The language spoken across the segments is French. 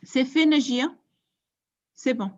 C'est fait, Najia? C'est bon.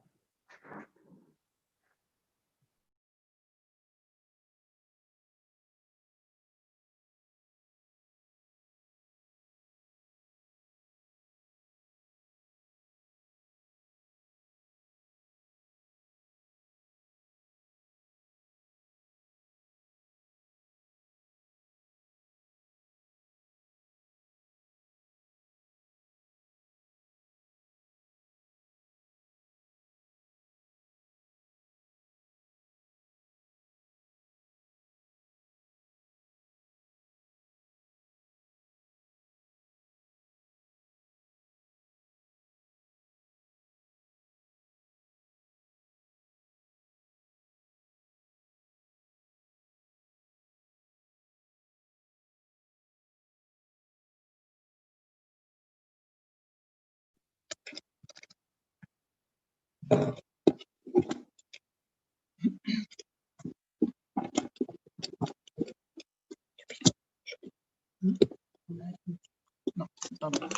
Non, pardon.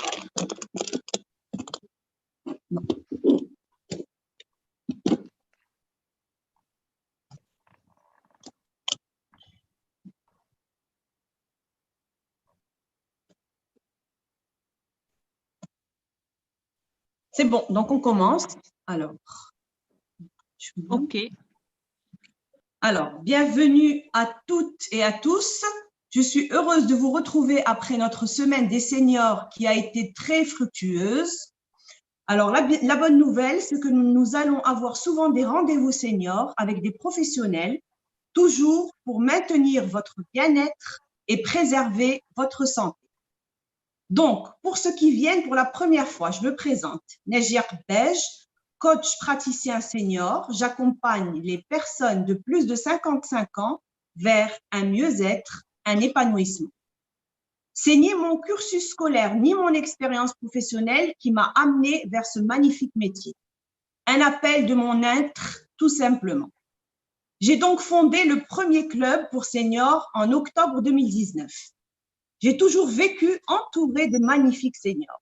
Non. C'est bon, donc on commence. Alors, OK. Alors, bienvenue à toutes et à tous. Je suis heureuse de vous retrouver après notre semaine des seniors qui a été très fructueuse. Alors, la bonne nouvelle, c'est que nous allons avoir souvent des rendez-vous seniors avec des professionnels, toujours pour maintenir votre bien-être et préserver votre santé. Donc, pour ceux qui viennent pour la première fois, je me présente, Nejia Qbej, coach praticien senior. J'accompagne les personnes de plus de 55 ans vers un mieux-être, un épanouissement. C'est ni mon cursus scolaire ni mon expérience professionnelle qui m'a amené vers ce magnifique métier. Un appel de mon être, tout simplement. J'ai donc fondé le premier club pour seniors en octobre 2019. J'ai toujours vécu entourée de magnifiques seniors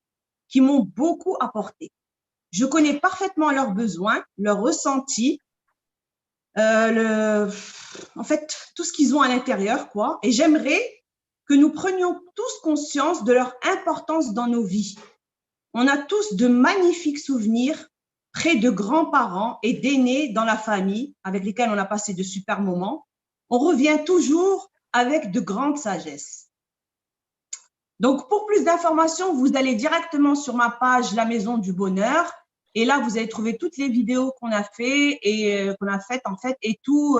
qui m'ont beaucoup apporté. Je connais parfaitement leurs besoins, leurs ressentis, en fait, tout ce qu'ils ont à l'intérieur, quoi. Et j'aimerais que nous prenions tous conscience de leur importance dans nos vies. On a tous de magnifiques souvenirs près de grands-parents et d'aînés dans la famille avec lesquels on a passé de super moments. On revient toujours avec de grandes sagesses. Donc, pour plus d'informations, vous allez directement sur ma page La Maison du Bonheur. Et là, vous allez trouver toutes les vidéos qu'on a faites et tout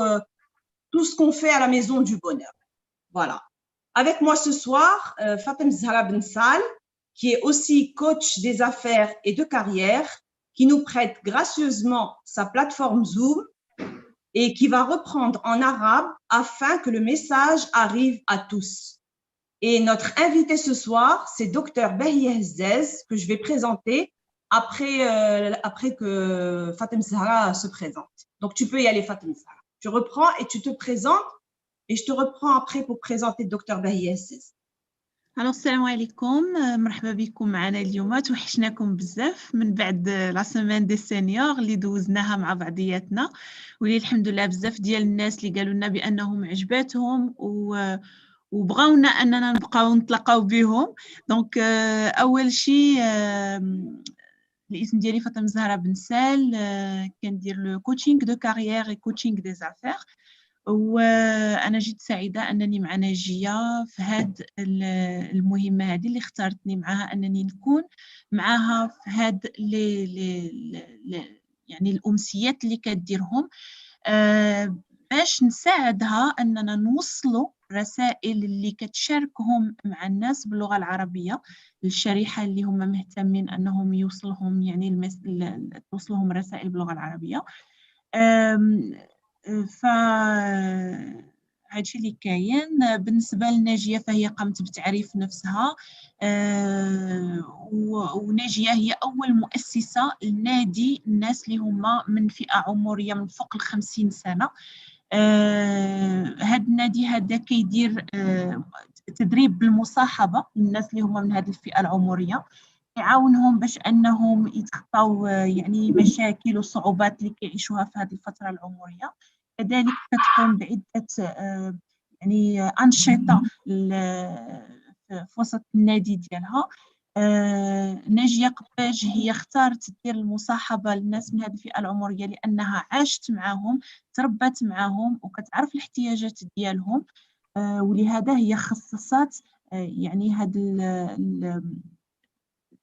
ce qu'on fait à la Maison du Bonheur. Voilà. Avec moi ce soir, Fatem Zahra Bensal, qui est aussi coach des affaires et de carrière, qui nous prête gracieusement sa plateforme Zoom et qui va reprendre en arabe afin que le message arrive à tous. Et notre invité ce soir, c'est Dr Bahia Hezzez, que je vais présenter après que Fatem Zahra se présente. Donc, tu peux y aller, Fatem Zahra. Tu reprends et tu te présentes et je te reprends après pour présenter Dr Bahia Hezzez. Alors, السلام عليكم مرحبا بكم معنا اليوم. توحشناكم بزاف من بعد لا سيمين دي سينيور اللي دوزناها مع بعضياتنا، واللي الحمد لله بزاف ديال الناس اللي قالوا لنا بانهم عجباتهم وبغاونا اننا نبقاو نتلاقاو بهم. دونك اول شيء الاسم ديالي فاطمه زهره بنسال، كندير لو كوتشينغ دو كارير اي كوتشينغ دي زافير، وانا جد سعيده انني مع ناجيه في هاد المهمه هذه اللي اختارتني معها، انني نكون معها في هاد يعني الامسيات اللي كديرهم باش نساعدها اننا نوصلوا رسائل اللي كتشاركهم مع الناس باللغه العربيه، الشريحه اللي هم مهتمين انهم يوصلهم يعني توصلهم رسائل باللغه العربيه. ف هادشي اللي كاين. بالنسبه لناجيه فهي قامت بتعريف نفسها، وناجيه هي اول مؤسسه لنادي الناس اللي هما من فئه عمريه من فوق 50 سنه. هاد النادي هذا كيدير تدريب بالمصاحبه للناس اللي هما من هذه الفئه العمريه، يعاونهم باش انهم يتخطاو يعني مشاكل وصعوبات اللي كيعيشوها في هذه الفتره العمريه. كذلك كتقوم بعده يعني انشطه في وسط النادي ديالها. ناجية قباج هي اختارت دير المصاحبه للناس من هذه الفئه العمريه لانها عاشت معهم، تربت معهم وكتعرف الاحتياجات ديالهم، ولهذا هي خصصت يعني هذه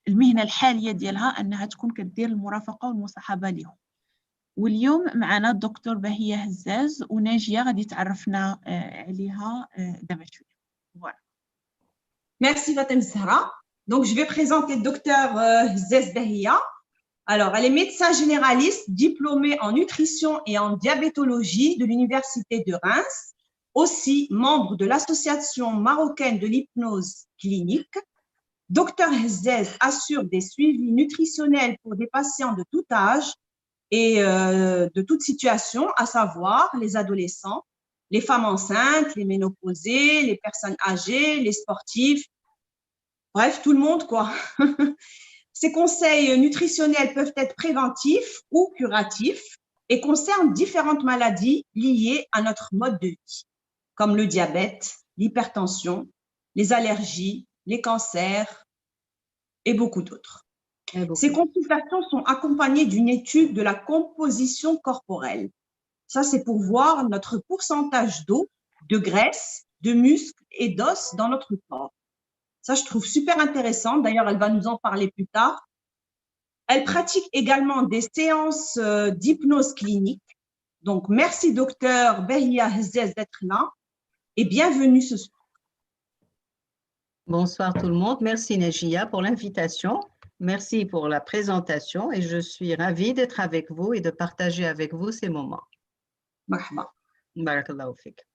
المهنة الحالية ديالها أنها تكون كدير المرافقة والمصاحبة لهم. واليوم معنا الدكتور بهية هزاز وناجية غادي تعرفنا عليها دابا شوية. Voilà. Merci Fatem Zahra. Donc, je vais présenter le docteur Hzez Bahia. Alors, elle est médecin généraliste, diplômée en nutrition et en diabétologie de l'Université de Reims, aussi membre de l'Association marocaine de l'hypnose clinique. Dr Hzez assure des suivis nutritionnels pour des patients de tout âge et de toute situation, à savoir les adolescents, les femmes enceintes, les ménopausées, les personnes âgées, les sportifs, bref, tout le monde, quoi. Ces conseils nutritionnels peuvent être préventifs ou curatifs et concernent différentes maladies liées à notre mode de vie, comme le diabète, l'hypertension, les allergies, les cancers et beaucoup d'autres. Ces consultations sont accompagnées d'une étude de la composition corporelle. Ça, c'est pour voir notre pourcentage d'eau, de graisse, de muscles et d'os dans notre corps. Ça, je trouve super intéressant. D'ailleurs, elle va nous en parler plus tard. Elle pratique également des séances d'hypnose clinique. Donc, merci docteur Bahia Hzez d'être là et bienvenue ce soir. Bonsoir tout le monde. Merci Najia pour l'invitation. Merci pour la présentation et je suis ravie d'être avec vous et de partager avec vous ces moments. مرحبا. Barakallahu fik.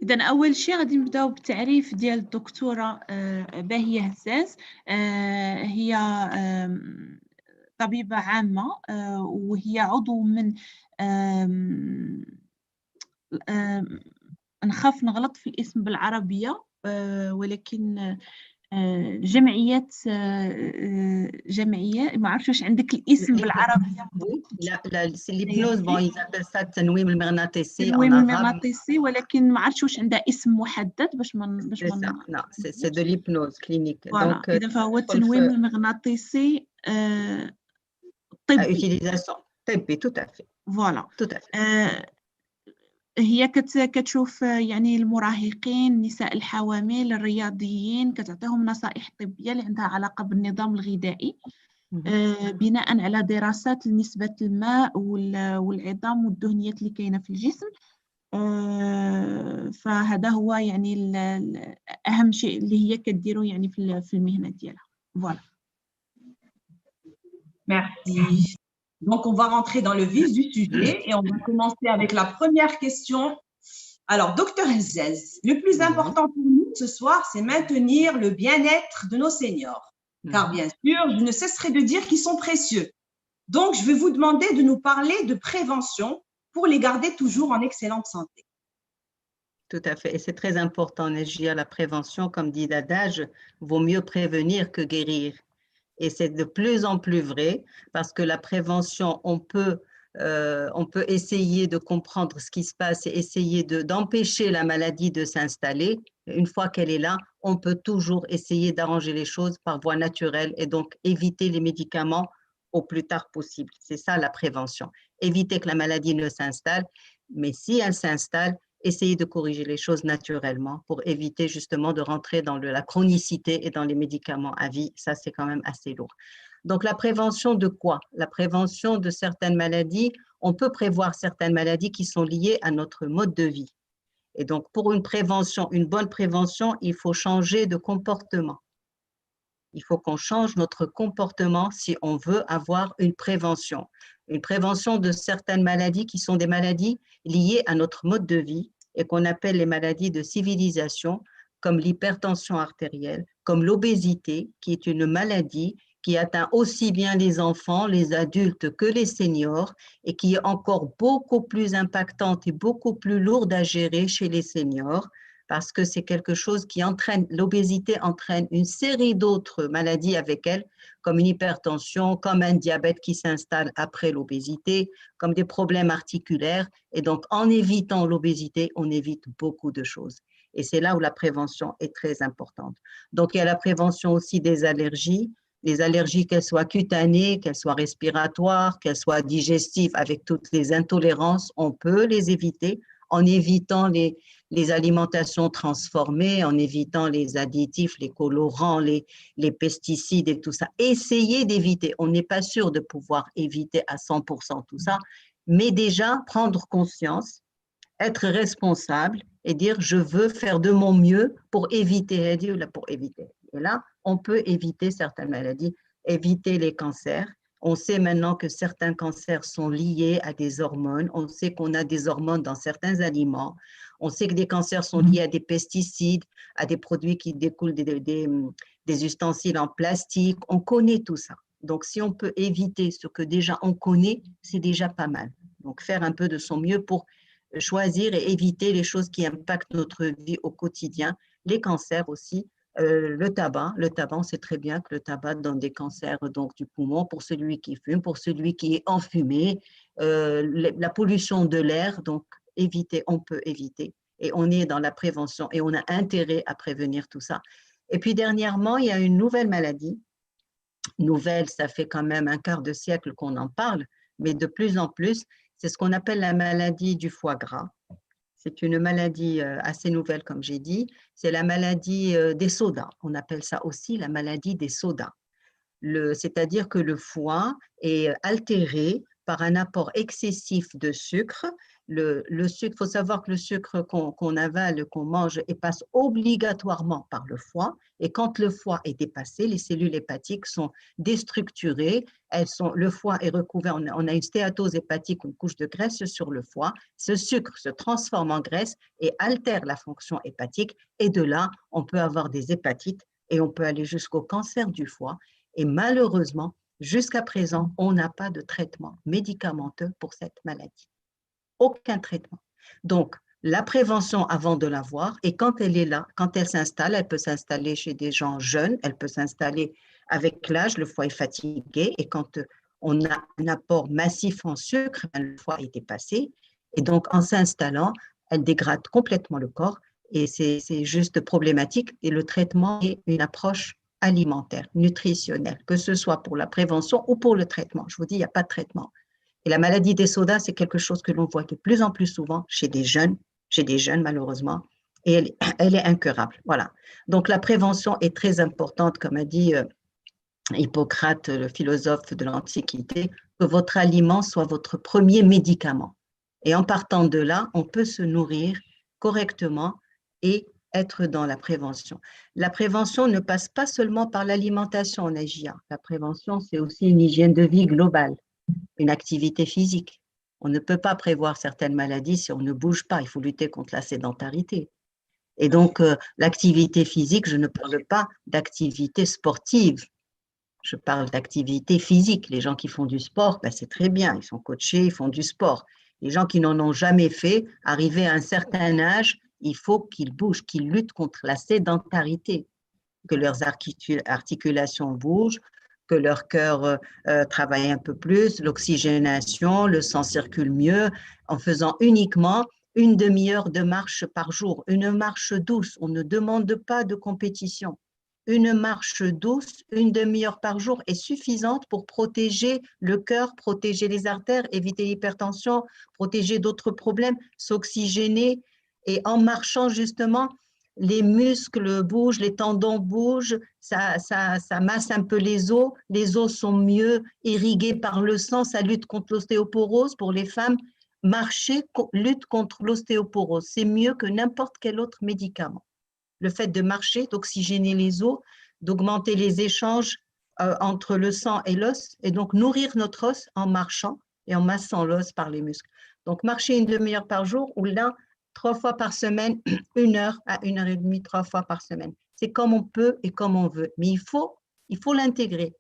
إذن أول شيء غادي نبداو بالتعريف ديال الدكتورة باهية هزاز. هي طبيبة عامة وهي عضو من نخاف نغلط في الاسم بالعربية ولكن جمعية ما عرفتش واش عندك الاسم بالعربية. لا l'hypnose bon ils appellent ça التنويم المغناطيسي en التنويم arabe. المغناطيسي ولكن ما عرفتش واش عندها اسم محدد باش ما c'est de l'hypnose clinique. Donc إذا فهو التنويم المغناطيسي طبي. utilisation طبي tout à fait. Voilà. Tout à fait. هي كتشوف يعني المراهقين، النساء الحوامل، الرياضيين، كتعطيهم نصائح طبية اللي عندها علاقة بالنظام الغذائي بناء على دراسات لنسبة الماء والعظام والدهنيات اللي كاينة في الجسم. فهذا هو يعني أهم شيء اللي هي كديرو يعني في المهنة ديالها. Voilà. Merci. Donc, on va rentrer dans le vif du sujet et on va commencer avec la première question. Alors, docteur Hzez, le plus important pour nous ce soir, c'est maintenir le bien-être de nos seniors. Car bien sûr, je ne cesserai de dire qu'ils sont précieux. Donc, je vais vous demander de nous parler de prévention pour les garder toujours en excellente santé. Tout à fait. Et c'est très important, Najia, la prévention, comme dit l'adage, vaut mieux prévenir que guérir. Et c'est de plus en plus vrai parce que la prévention, on peut essayer de comprendre ce qui se passe et essayer d'empêcher la maladie de s'installer. Une fois qu'elle est là, on peut toujours essayer d'arranger les choses par voie naturelle et donc éviter les médicaments au plus tard possible. C'est ça la prévention. Éviter que la maladie ne s'installe, mais si elle s'installe, essayer de corriger les choses naturellement pour éviter justement de rentrer dans la chronicité et dans les médicaments à vie. Ça, c'est quand même assez lourd. Donc, la prévention de quoi? La prévention de certaines maladies. On peut prévoir certaines maladies qui sont liées à notre mode de vie. Et donc, pour une prévention, une bonne prévention, il faut changer de comportement. Il faut qu'on change notre comportement si on veut avoir une prévention. Une prévention de certaines maladies qui sont des maladies liées à notre mode de vie et qu'on appelle les maladies de civilisation, comme l'hypertension artérielle, comme l'obésité, qui est une maladie qui atteint aussi bien les enfants, les adultes que les seniors et qui est encore beaucoup plus impactante et beaucoup plus lourde à gérer chez les seniors parce que c'est quelque chose qui entraîne, l'obésité entraîne une série d'autres maladies avec elle, comme une hypertension, comme un diabète qui s'installe après l'obésité, comme des problèmes articulaires. Et donc, en évitant l'obésité, on évite beaucoup de choses. Et c'est là où la prévention est très importante. Donc, il y a la prévention aussi des allergies. Les allergies, qu'elles soient cutanées, qu'elles soient respiratoires, qu'elles soient digestives, avec toutes les intolérances, on peut les éviter en évitant les alimentations transformées, en évitant les additifs, les colorants, les pesticides et tout ça. Essayez d'éviter. On n'est pas sûr de pouvoir éviter à 100% tout ça, mais déjà prendre conscience, être responsable et dire je veux faire de mon mieux pour éviter. Et là, on peut éviter certaines maladies, éviter les cancers. On sait maintenant que certains cancers sont liés à des hormones. On sait qu'on a des hormones dans certains aliments. On sait que des cancers sont liés à des pesticides, à des produits qui découlent des ustensiles en plastique. On connaît tout ça. Donc, si on peut éviter ce que déjà on connaît, c'est déjà pas mal. Donc, faire un peu de son mieux pour choisir et éviter les choses qui impactent notre vie au quotidien. Les cancers aussi. Le tabac, on sait très bien que le tabac donne des cancers donc, du poumon pour celui qui fume, pour celui qui est enfumé, la pollution de l'air, donc éviter, on peut éviter. Et on est dans la prévention et on a intérêt à prévenir tout ça. Et puis dernièrement, il y a une nouvelle maladie. Nouvelle, ça fait quand même un quart de siècle qu'on en parle, mais de plus en plus, c'est ce qu'on appelle la maladie du foie gras. C'est une maladie assez nouvelle, comme j'ai dit. C'est la maladie des sodas. On appelle ça aussi la maladie des sodas. C'est-à-dire que le foie est altéré par un apport excessif de sucre. Le sucre, il faut savoir que le sucre qu'on avale, qu'on mange, et passe obligatoirement par le foie. Et quand le foie est dépassé, les cellules hépatiques sont déstructurées. Le foie est recouvert, on a une stéatose hépatique, une couche de graisse sur le foie. Ce sucre se transforme en graisse et altère la fonction hépatique. Et de là, on peut avoir des hépatites et on peut aller jusqu'au cancer du foie. Et malheureusement, jusqu'à présent, on n'a pas de traitement médicamenteux pour cette maladie. Aucun traitement. Donc, la prévention avant de l'avoir, et quand elle est là, quand elle s'installe, elle peut s'installer chez des gens jeunes, elle peut s'installer avec l'âge, le foie est fatigué, et quand on a un apport massif en sucre, le foie est dépassé, et donc en s'installant, elle dégrade complètement le corps, et c'est juste problématique, et le traitement est une approche alimentaire, nutritionnelle, que ce soit pour la prévention ou pour le traitement. Je vous dis, il n'y a pas de traitement. Et la maladie des sodas, c'est quelque chose que l'on voit de plus en plus souvent chez des jeunes malheureusement, et elle est incurable. Voilà. Donc la prévention est très importante, comme a dit Hippocrate, le philosophe de l'Antiquité, que votre aliment soit votre premier médicament. Et en partant de là, on peut se nourrir correctement et être dans la prévention. La prévention ne passe pas seulement par l'alimentation en AJA. La prévention, c'est aussi une hygiène de vie globale, une activité physique. On ne peut pas prévoir certaines maladies si on ne bouge pas. Il faut lutter contre la sédentarité. Et donc, l'activité physique, je ne parle pas d'activité sportive. Je parle d'activité physique. Les gens qui font du sport, ben c'est très bien. Ils sont coachés, ils font du sport. Les gens qui n'en ont jamais fait, arrivés à un certain âge, il faut qu'ils bougent, qu'ils luttent contre la sédentarité, que leurs articulations bougent, que leur cœur travaille un peu plus, l'oxygénation, le sang circule mieux, en faisant uniquement une demi-heure de marche par jour, une marche douce. On ne demande pas de compétition. Une marche douce, une demi-heure par jour est suffisante pour protéger le cœur, protéger les artères, éviter l'hypertension, protéger d'autres problèmes, s'oxygéner. Et en marchant justement, les muscles bougent, les tendons bougent, ça masse un peu les os sont mieux irrigués par le sang, ça lutte contre l'ostéoporose pour les femmes. Marcher lutte contre l'ostéoporose, c'est mieux que n'importe quel autre médicament. Le fait de marcher, d'oxygéner les os, d'augmenter les échanges entre le sang et l'os, et donc nourrir notre os en marchant et en massant l'os par les muscles. Donc marcher une demi-heure par jour ou là, 3 fois par semaine, 1 heure à 1 heure et demie, 3 fois par semaine. C'est comme on peut et comme on veut. Mais il faut l'intégrer.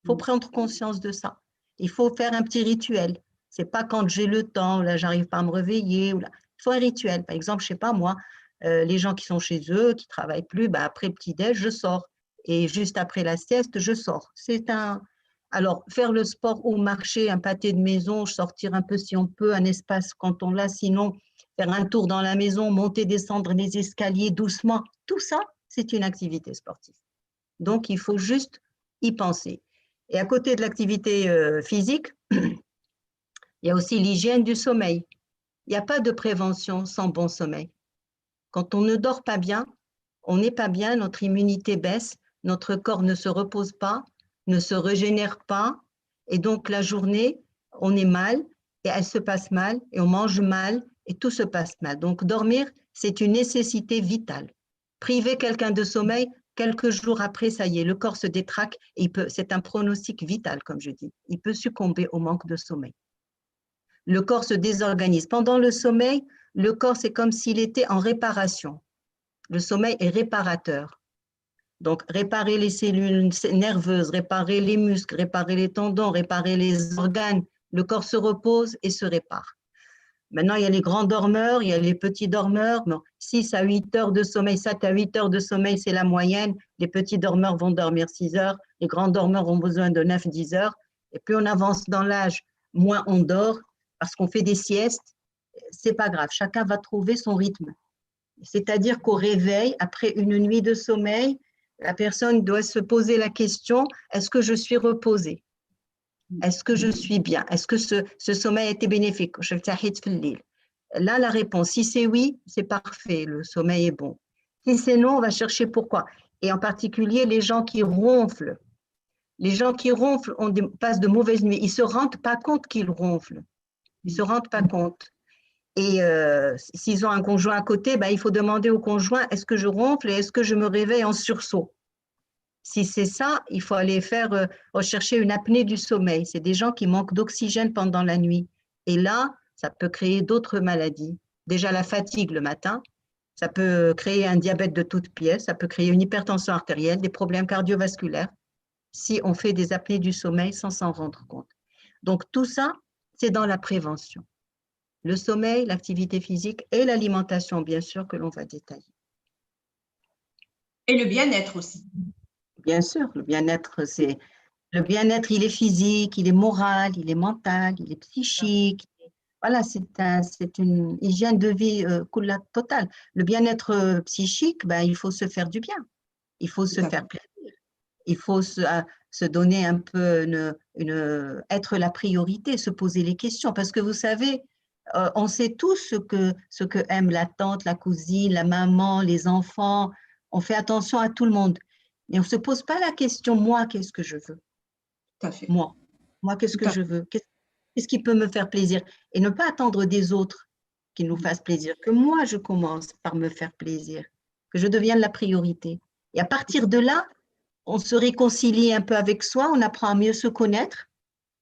Il faut prendre conscience de ça. Il faut faire un petit rituel. Ce n'est pas quand j'ai le temps, là, j'arrive pas à me réveiller. Ou là. Il faut un rituel. Par exemple, je ne sais pas moi, les gens qui sont chez eux, qui ne travaillent plus, après le petit-déj, je sors. Et juste après la sieste, je sors. Alors, faire le sport ou marcher, un pâté de maison, sortir un peu si on peut, un espace quand on l'a, sinon faire un tour dans la maison, monter, descendre les escaliers doucement, tout ça, c'est une activité sportive. Donc, il faut juste y penser. Et à côté de l'activité physique, il y a aussi l'hygiène du sommeil. Il n'y a pas de prévention sans bon sommeil. Quand on ne dort pas bien, on n'est pas bien, notre immunité baisse, notre corps ne se repose pas, ne se régénère pas, et donc la journée, on est mal, et elle se passe mal, et on mange mal, et tout se passe mal. Donc dormir, c'est une nécessité vitale. Priver quelqu'un de sommeil, quelques jours après, ça y est, le corps se détraque, et c'est un pronostic vital, comme je dis. Il peut succomber au manque de sommeil. Le corps se désorganise. Pendant le sommeil, le corps, c'est comme s'il était en réparation. Le sommeil est réparateur. Donc, réparer les cellules nerveuses, réparer les muscles, réparer les tendons, réparer les organes. Le corps se repose et se répare. Maintenant, il y a les grands dormeurs, il y a les petits dormeurs. Bon, 6 à 8 heures de sommeil, 7 à 8 heures de sommeil, c'est la moyenne. Les petits dormeurs vont dormir 6 heures. Les grands dormeurs ont besoin de 9-10 heures. Et plus on avance dans l'âge, moins on dort parce qu'on fait des siestes. C'est pas grave, chacun va trouver son rythme. C'est-à-dire qu'au réveil, après une nuit de sommeil, la personne doit se poser la question, est-ce que je suis reposée? Est-ce que je suis bien? Est-ce que ce sommeil a été bénéfique? Là, la réponse, si c'est oui, c'est parfait, le sommeil est bon. Si c'est non, on va chercher pourquoi. Et en particulier, les gens qui ronflent. Les gens qui ronflent passent de mauvaises nuits. Ils ne se rendent pas compte qu'ils ronflent. Ils ne se rendent pas compte. Et s'ils ont un conjoint à côté, il faut demander au conjoint, est-ce que je ronfle et est-ce que je me réveille en sursaut? Si c'est ça, il faut aller rechercher une apnée du sommeil. C'est des gens qui manquent d'oxygène pendant la nuit. Et là, ça peut créer d'autres maladies. Déjà la fatigue le matin, ça peut créer un diabète de toutes pièces, ça peut créer une hypertension artérielle, des problèmes cardiovasculaires, si on fait des apnées du sommeil sans s'en rendre compte. Donc tout ça, c'est dans la prévention. Le sommeil, l'activité physique et l'alimentation, bien sûr, que l'on va détailler. Et le bien-être aussi. Bien sûr, le bien-être, il est physique, il est moral, il est mental, il est psychique. Voilà, c'est une hygiène de vie totale. Le bien-être psychique, il faut se faire du bien. Il faut se faire plaisir. Il faut se donner un peu, être la priorité, se poser les questions. Parce que vous savez, on sait tous ce que aime la tante, la cousine, la maman, les enfants. On fait attention à tout le monde. Mais on ne se pose pas la question, moi, qu'est-ce que je veux? Tout à fait. Moi, qu'est-ce que je veux? Qu'est-ce qui peut me faire plaisir? Et ne pas attendre des autres qui nous fassent plaisir. Que moi, je commence par me faire plaisir. Que je devienne la priorité. Et à partir de là, on se réconcilie un peu avec soi, on apprend à mieux se connaître.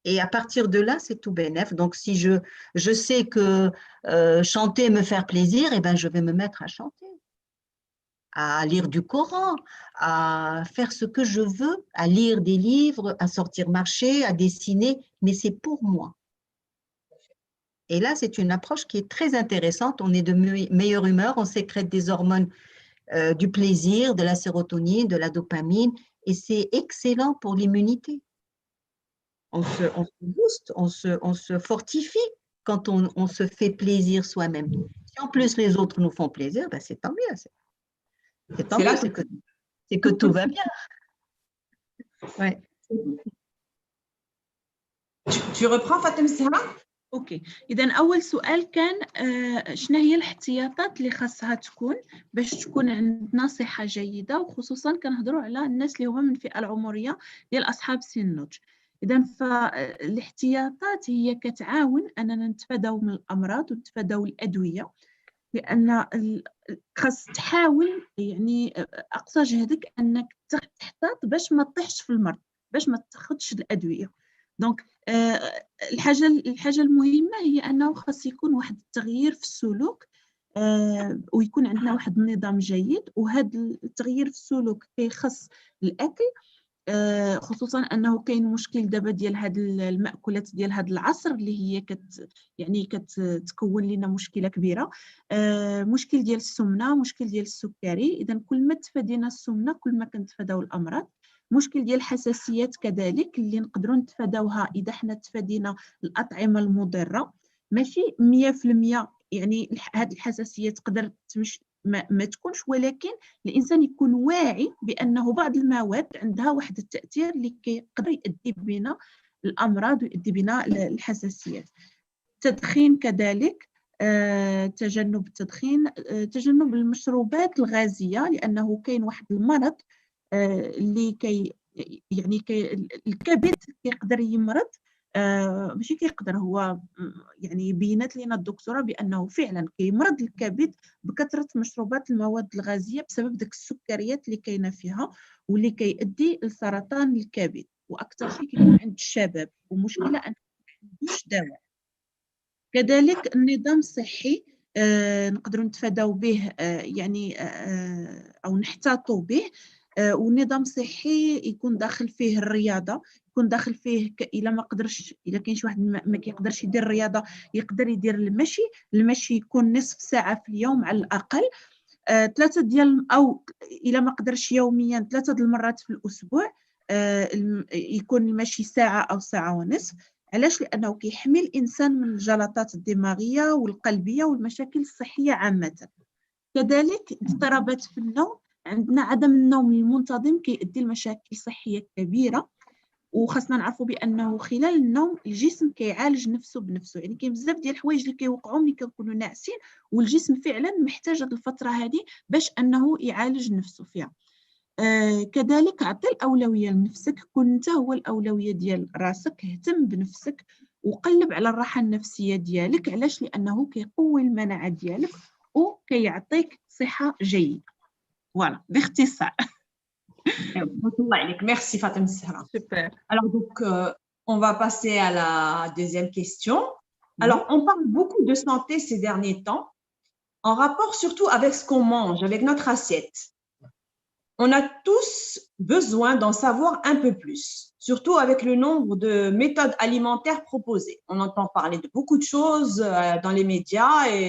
Et à partir de là, c'est tout bénef. Donc, si je sais que chanter, me faire plaisir, je vais me mettre à chanter, à lire du Coran, à faire ce que je veux, à lire des livres, à sortir marcher, à dessiner, mais c'est pour moi. Et là, c'est une approche qui est très intéressante. On est de meilleure humeur, on sécrète des hormones du plaisir, de la sérotonine, de la dopamine, et c'est excellent pour l'immunité. On se booste, on se fortifie quand on se fait plaisir soi-même. Si en plus les autres nous font plaisir, c'est tant mieux. C'est tant mieux, c'est que tout va bien. Ouais. Tu reprends, Fatem Sahra? اوكي اذا اول سؤال كان شنو هي الاحتياطات اللي خاصها تكون باش تكون عندنا صحه جيده، وخصوصا كنهضروا على الناس اللي هما من الفئه العمريه ديال اصحاب سن النضج. اذا فالاحتياطات هي كتعاون اننا نتفاداو من الامراض ونتفاداو الادويه، لان خاص تحاول يعني اقصى جهدك انك تحتاط باش ما تطيحش في المرض، باش ما تاخذش الادويه. دونك الحاجه المهمه هي انه خاص يكون واحد التغيير في السلوك، ويكون عندنا واحد النظام جيد. وهذا التغيير في السلوك كيخص الاكل، خصوصا انه كاين مشكل دابا ديال هاد المأكولات ديال هاد العصر اللي هي كتكون لنا مشكله كبيره. مشكل ديال السمنه، مشكل ديال السكري. اذا كل ما تفادينا السمنه كل ما كنتفاداو الامراض. مشكل ديال الحساسيات كذلك اللي نقدروا نتفاداوها اذا حنا تفادينا الاطعمه المضره. ماشي 100%، يعني هاد الحساسيه تقدر ما تكونش، ولكن الانسان يكون واعي بانه بعض المواد عندها واحد التاثير اللي كيقدر يؤدي بنا الامراض ويؤدي بنا الحساسيات. التدخين كذلك، تجنب التدخين، تجنب المشروبات الغازيه، لانه كاين واحد المرض اللي الكبد كيقدر يمرض. ماشي كيقدر، هو يعني بينات لنا الدكتوره بانه فعلا كيمرض الكبد بكثره مشروبات المواد الغازيه بسبب داك السكريات اللي كاينه فيها، واللي كيؤدي لسرطان الكبد، واكثر شيء كيكون عند الشباب، ومشكله انه ما عندوش دواء. كذلك النظام الصحي نقدروا نتفاداو به، يعني او نحتاطوا به. والنظام الصحي يكون داخل فيه الرياضه، يكون داخل فيه الا ما قدرش، الا كاين شي واحد ما كيقدرش يدير الرياضه يقدر يدير المشي. المشي يكون نصف ساعه في اليوم على الاقل، 3 ديال، او الا ما قدرش يوميا 3 المرات في الاسبوع. يكون المشي ساعه او ساعه ونصف. علاش؟ لانه كيحمي الانسان من الجلطات الدماغيه والقلبيه والمشاكل الصحيه عامه. كذلك اضطرابات في النوم، عندنا عدم النوم المنتظم كيؤدي لمشاكل صحيه كبيره، وخاصنا نعرفوا بانه خلال النوم الجسم كيعالج نفسه بنفسه. يعني كاين بزاف ديال الحوايج اللي كيوقعوا ملي كنكونوا ناعسين، والجسم فعلا محتاج هذه الفتره هذه باش انه يعالج نفسه فيها. كذلك عطي الاولويه لنفسك، كون انت هو الاولويه ديال راسك، اهتم بنفسك وقلب على الراحه النفسيه ديالك. علاش؟ لانه كيقوي المناعه ديالك وكيعطيك صحه جيده. فوالا باختصار. Merci Fatem Sahra. Super. Alors donc, on va passer à la deuxième question. Alors, on parle beaucoup de santé ces derniers temps, en rapport surtout avec ce qu'on mange, avec notre assiette. On a tous besoin d'en savoir un peu plus, surtout avec le nombre de méthodes alimentaires proposées. On entend parler de beaucoup de choses dans les médias et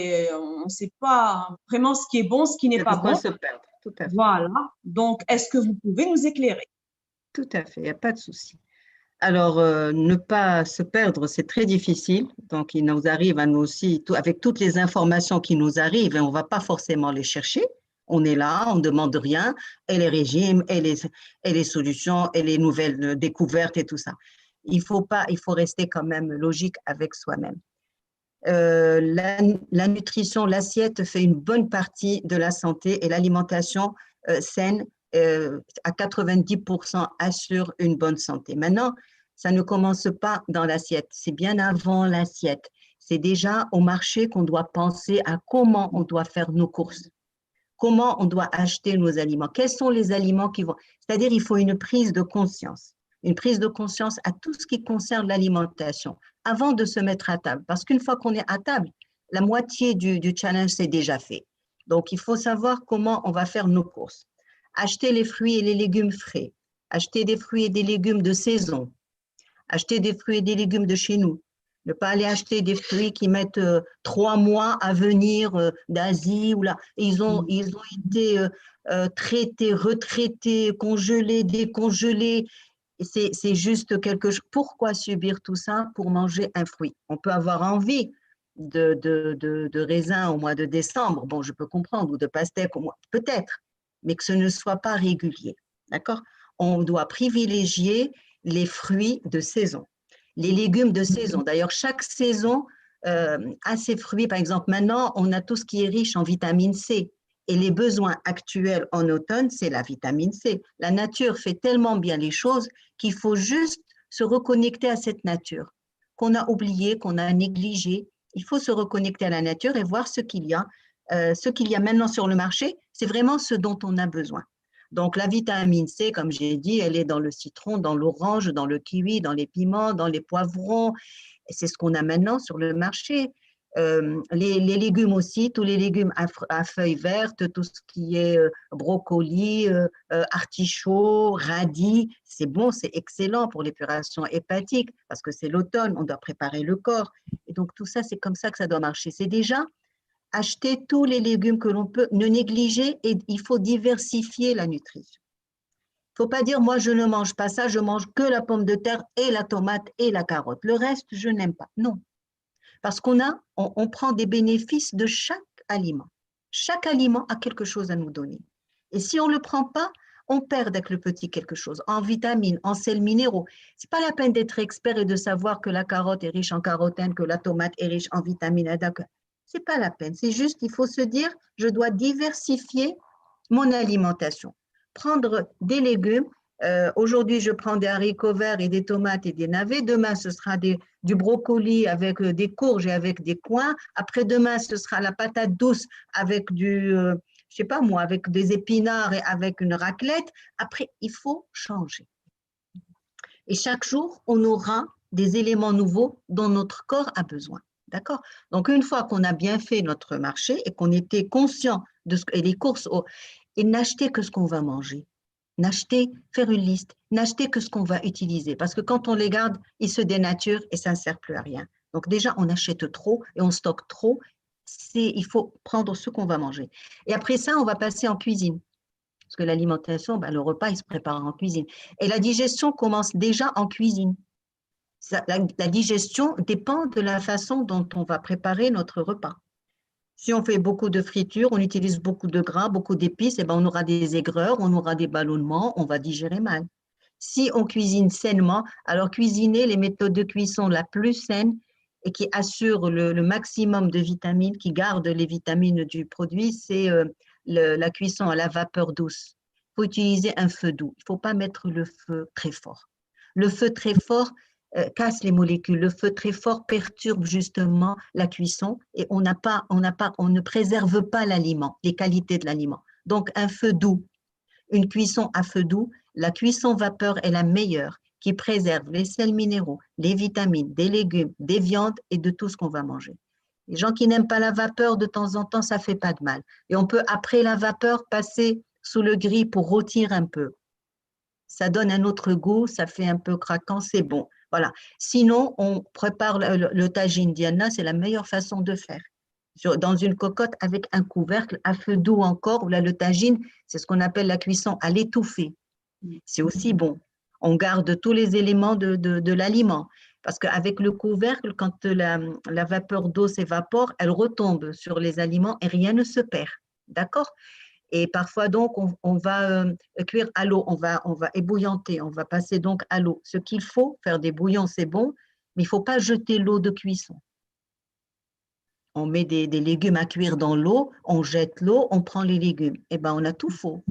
on ne sait pas vraiment ce qui est bon, ce qui n'est pas bon. Se perdre. Tout à fait. Voilà. Donc, est-ce que vous pouvez nous éclairer? Tout à fait, il n'y a pas de souci. Alors, ne pas se perdre, c'est très difficile. Donc, il nous arrive à nous aussi, avec toutes les informations qui nous arrivent, et on ne va pas forcément les chercher. On est là, on ne demande rien, et les régimes, et les solutions, et les nouvelles découvertes et tout ça. Il faut rester quand même logique avec soi-même. La nutrition, l'assiette fait une bonne partie de la santé, et l'alimentation saine à 90% assure une bonne santé. Maintenant, ça ne commence pas dans l'assiette, c'est bien avant l'assiette. C'est déjà au marché qu'on doit penser à comment on doit faire nos courses, comment on doit acheter nos aliments, quels sont les aliments qui vont… C'est-à-dire il faut une prise de conscience à tout ce qui concerne l'alimentation avant de se mettre à table. Parce qu'une fois qu'on est à table, la moitié du challenge c'est déjà fait. Donc il faut savoir comment on va faire nos courses. Acheter les fruits et les légumes frais, acheter des fruits et des légumes de saison, acheter des fruits et des légumes de chez nous. Ne pas aller acheter des fruits qui mettent 3 mois à venir d'Asie ou là. Ils ont été traités, retraités, congelés, décongelés. C'est juste quelque chose. Pourquoi subir tout ça pour manger un fruit? On peut avoir envie de raisin au mois de décembre. Bon, je peux comprendre, ou de pastèque, peut-être, mais que ce ne soit pas régulier. D'accord? On doit privilégier les fruits de saison, les légumes de saison. D'ailleurs, chaque saison a ses fruits. Par exemple, maintenant, on a tout ce qui est riche en vitamine C. Et les besoins actuels en automne, c'est la vitamine C. La nature fait tellement bien les choses qu'il faut juste se reconnecter à cette nature qu'on a oublié, qu'on a négligé. Il faut se reconnecter à la nature et voir ce qu'il y a. Ce qu'il y a maintenant sur le marché, c'est vraiment ce dont on a besoin. Donc, la vitamine C, comme j'ai dit, elle est dans le citron, dans l'orange, dans le kiwi, dans les piments, dans les poivrons. C'est ce qu'on a maintenant sur le marché. Les légumes aussi, tous les légumes à feuilles vertes, tout ce qui est brocoli, artichaut, radis, c'est bon, c'est excellent pour l'épuration hépatique parce que c'est l'automne, on doit préparer le corps. Et donc tout ça, c'est comme ça que ça doit marcher. C'est déjà acheter tous les légumes que l'on peut, ne négliger, et il faut diversifier la nutrition. Il ne faut pas dire, moi, je ne mange pas ça, je mange que la pomme de terre et la tomate et la carotte. Le reste, je n'aime pas. Non. Parce on prend des bénéfices de chaque aliment. Chaque aliment a quelque chose à nous donner. Et si on ne le prend pas, on perd avec le petit quelque chose, en vitamines, en sels minéraux. Ce n'est pas la peine d'être expert et de savoir que la carotte est riche en carotène, que la tomate est riche en vitamines. Ce n'est pas la peine. C'est juste, il faut se dire, je dois diversifier mon alimentation. Prendre des légumes. Aujourd'hui, je prends des haricots verts et des tomates et des navets. Demain, ce sera du brocoli avec des courges et avec des coings. Après-demain, ce sera la patate douce avec je sais pas moi, avec des épinards et avec une raclette. Après, il faut changer. Et chaque jour, on aura des éléments nouveaux dont notre corps a besoin. D'accord? Donc, une fois qu'on a bien fait notre marché et qu'on était conscient de ce que les courses, et n'acheter que ce qu'on va manger. Faire une liste, n'acheter que ce qu'on va utiliser. Parce que quand on les garde, ils se dénaturent et ça ne sert plus à rien. Donc déjà, on achète trop et on stocke trop. Il faut prendre ce qu'on va manger. Et après ça, on va passer en cuisine. Parce que l'alimentation, le repas, il se prépare en cuisine. Et la digestion commence déjà en cuisine. La digestion dépend de la façon dont on va préparer notre repas. Si on fait beaucoup de fritures, on utilise beaucoup de gras, beaucoup d'épices, on aura des aigreurs, on aura des ballonnements, on va digérer mal. Si on cuisine sainement, alors cuisiner les méthodes de cuisson la plus saine et qui assure le maximum de vitamines, qui garde les vitamines du produit, c'est la cuisson à la vapeur douce. Il faut utiliser un feu doux. Il ne faut pas mettre le feu très fort. Le feu très fort casse les molécules. Le feu très fort perturbe justement la cuisson et on ne préserve pas l'aliment, les qualités de l'aliment. Donc, un feu doux, une cuisson à feu doux, la cuisson vapeur est la meilleure qui préserve les sels minéraux, les vitamines, des légumes, des viandes et de tout ce qu'on va manger. Les gens qui n'aiment pas la vapeur, de temps en temps, ça ne fait pas de mal. Et on peut, après la vapeur, passer sous le gris pour rôtir un peu. Ça donne un autre goût, ça fait un peu craquant, c'est bon. Voilà. Sinon, on prépare le tagine Diana, c'est la meilleure façon de faire. Dans une cocotte avec un couvercle à feu doux encore, là, le tagine, c'est ce qu'on appelle la cuisson à l'étouffer. C'est aussi bon. On garde tous les éléments de l'aliment. Parce qu'avec le couvercle, quand la vapeur d'eau s'évapore, elle retombe sur les aliments et rien ne se perd. D'accord ? Et parfois, donc, on va cuire à l'eau, on va ébouillanter, on va passer donc à l'eau. Ce qu'il faut, faire des bouillons, c'est bon, mais il ne faut pas jeter l'eau de cuisson. On met des légumes à cuire dans l'eau, on jette l'eau, on prend les légumes. Eh bien, on a tout faux.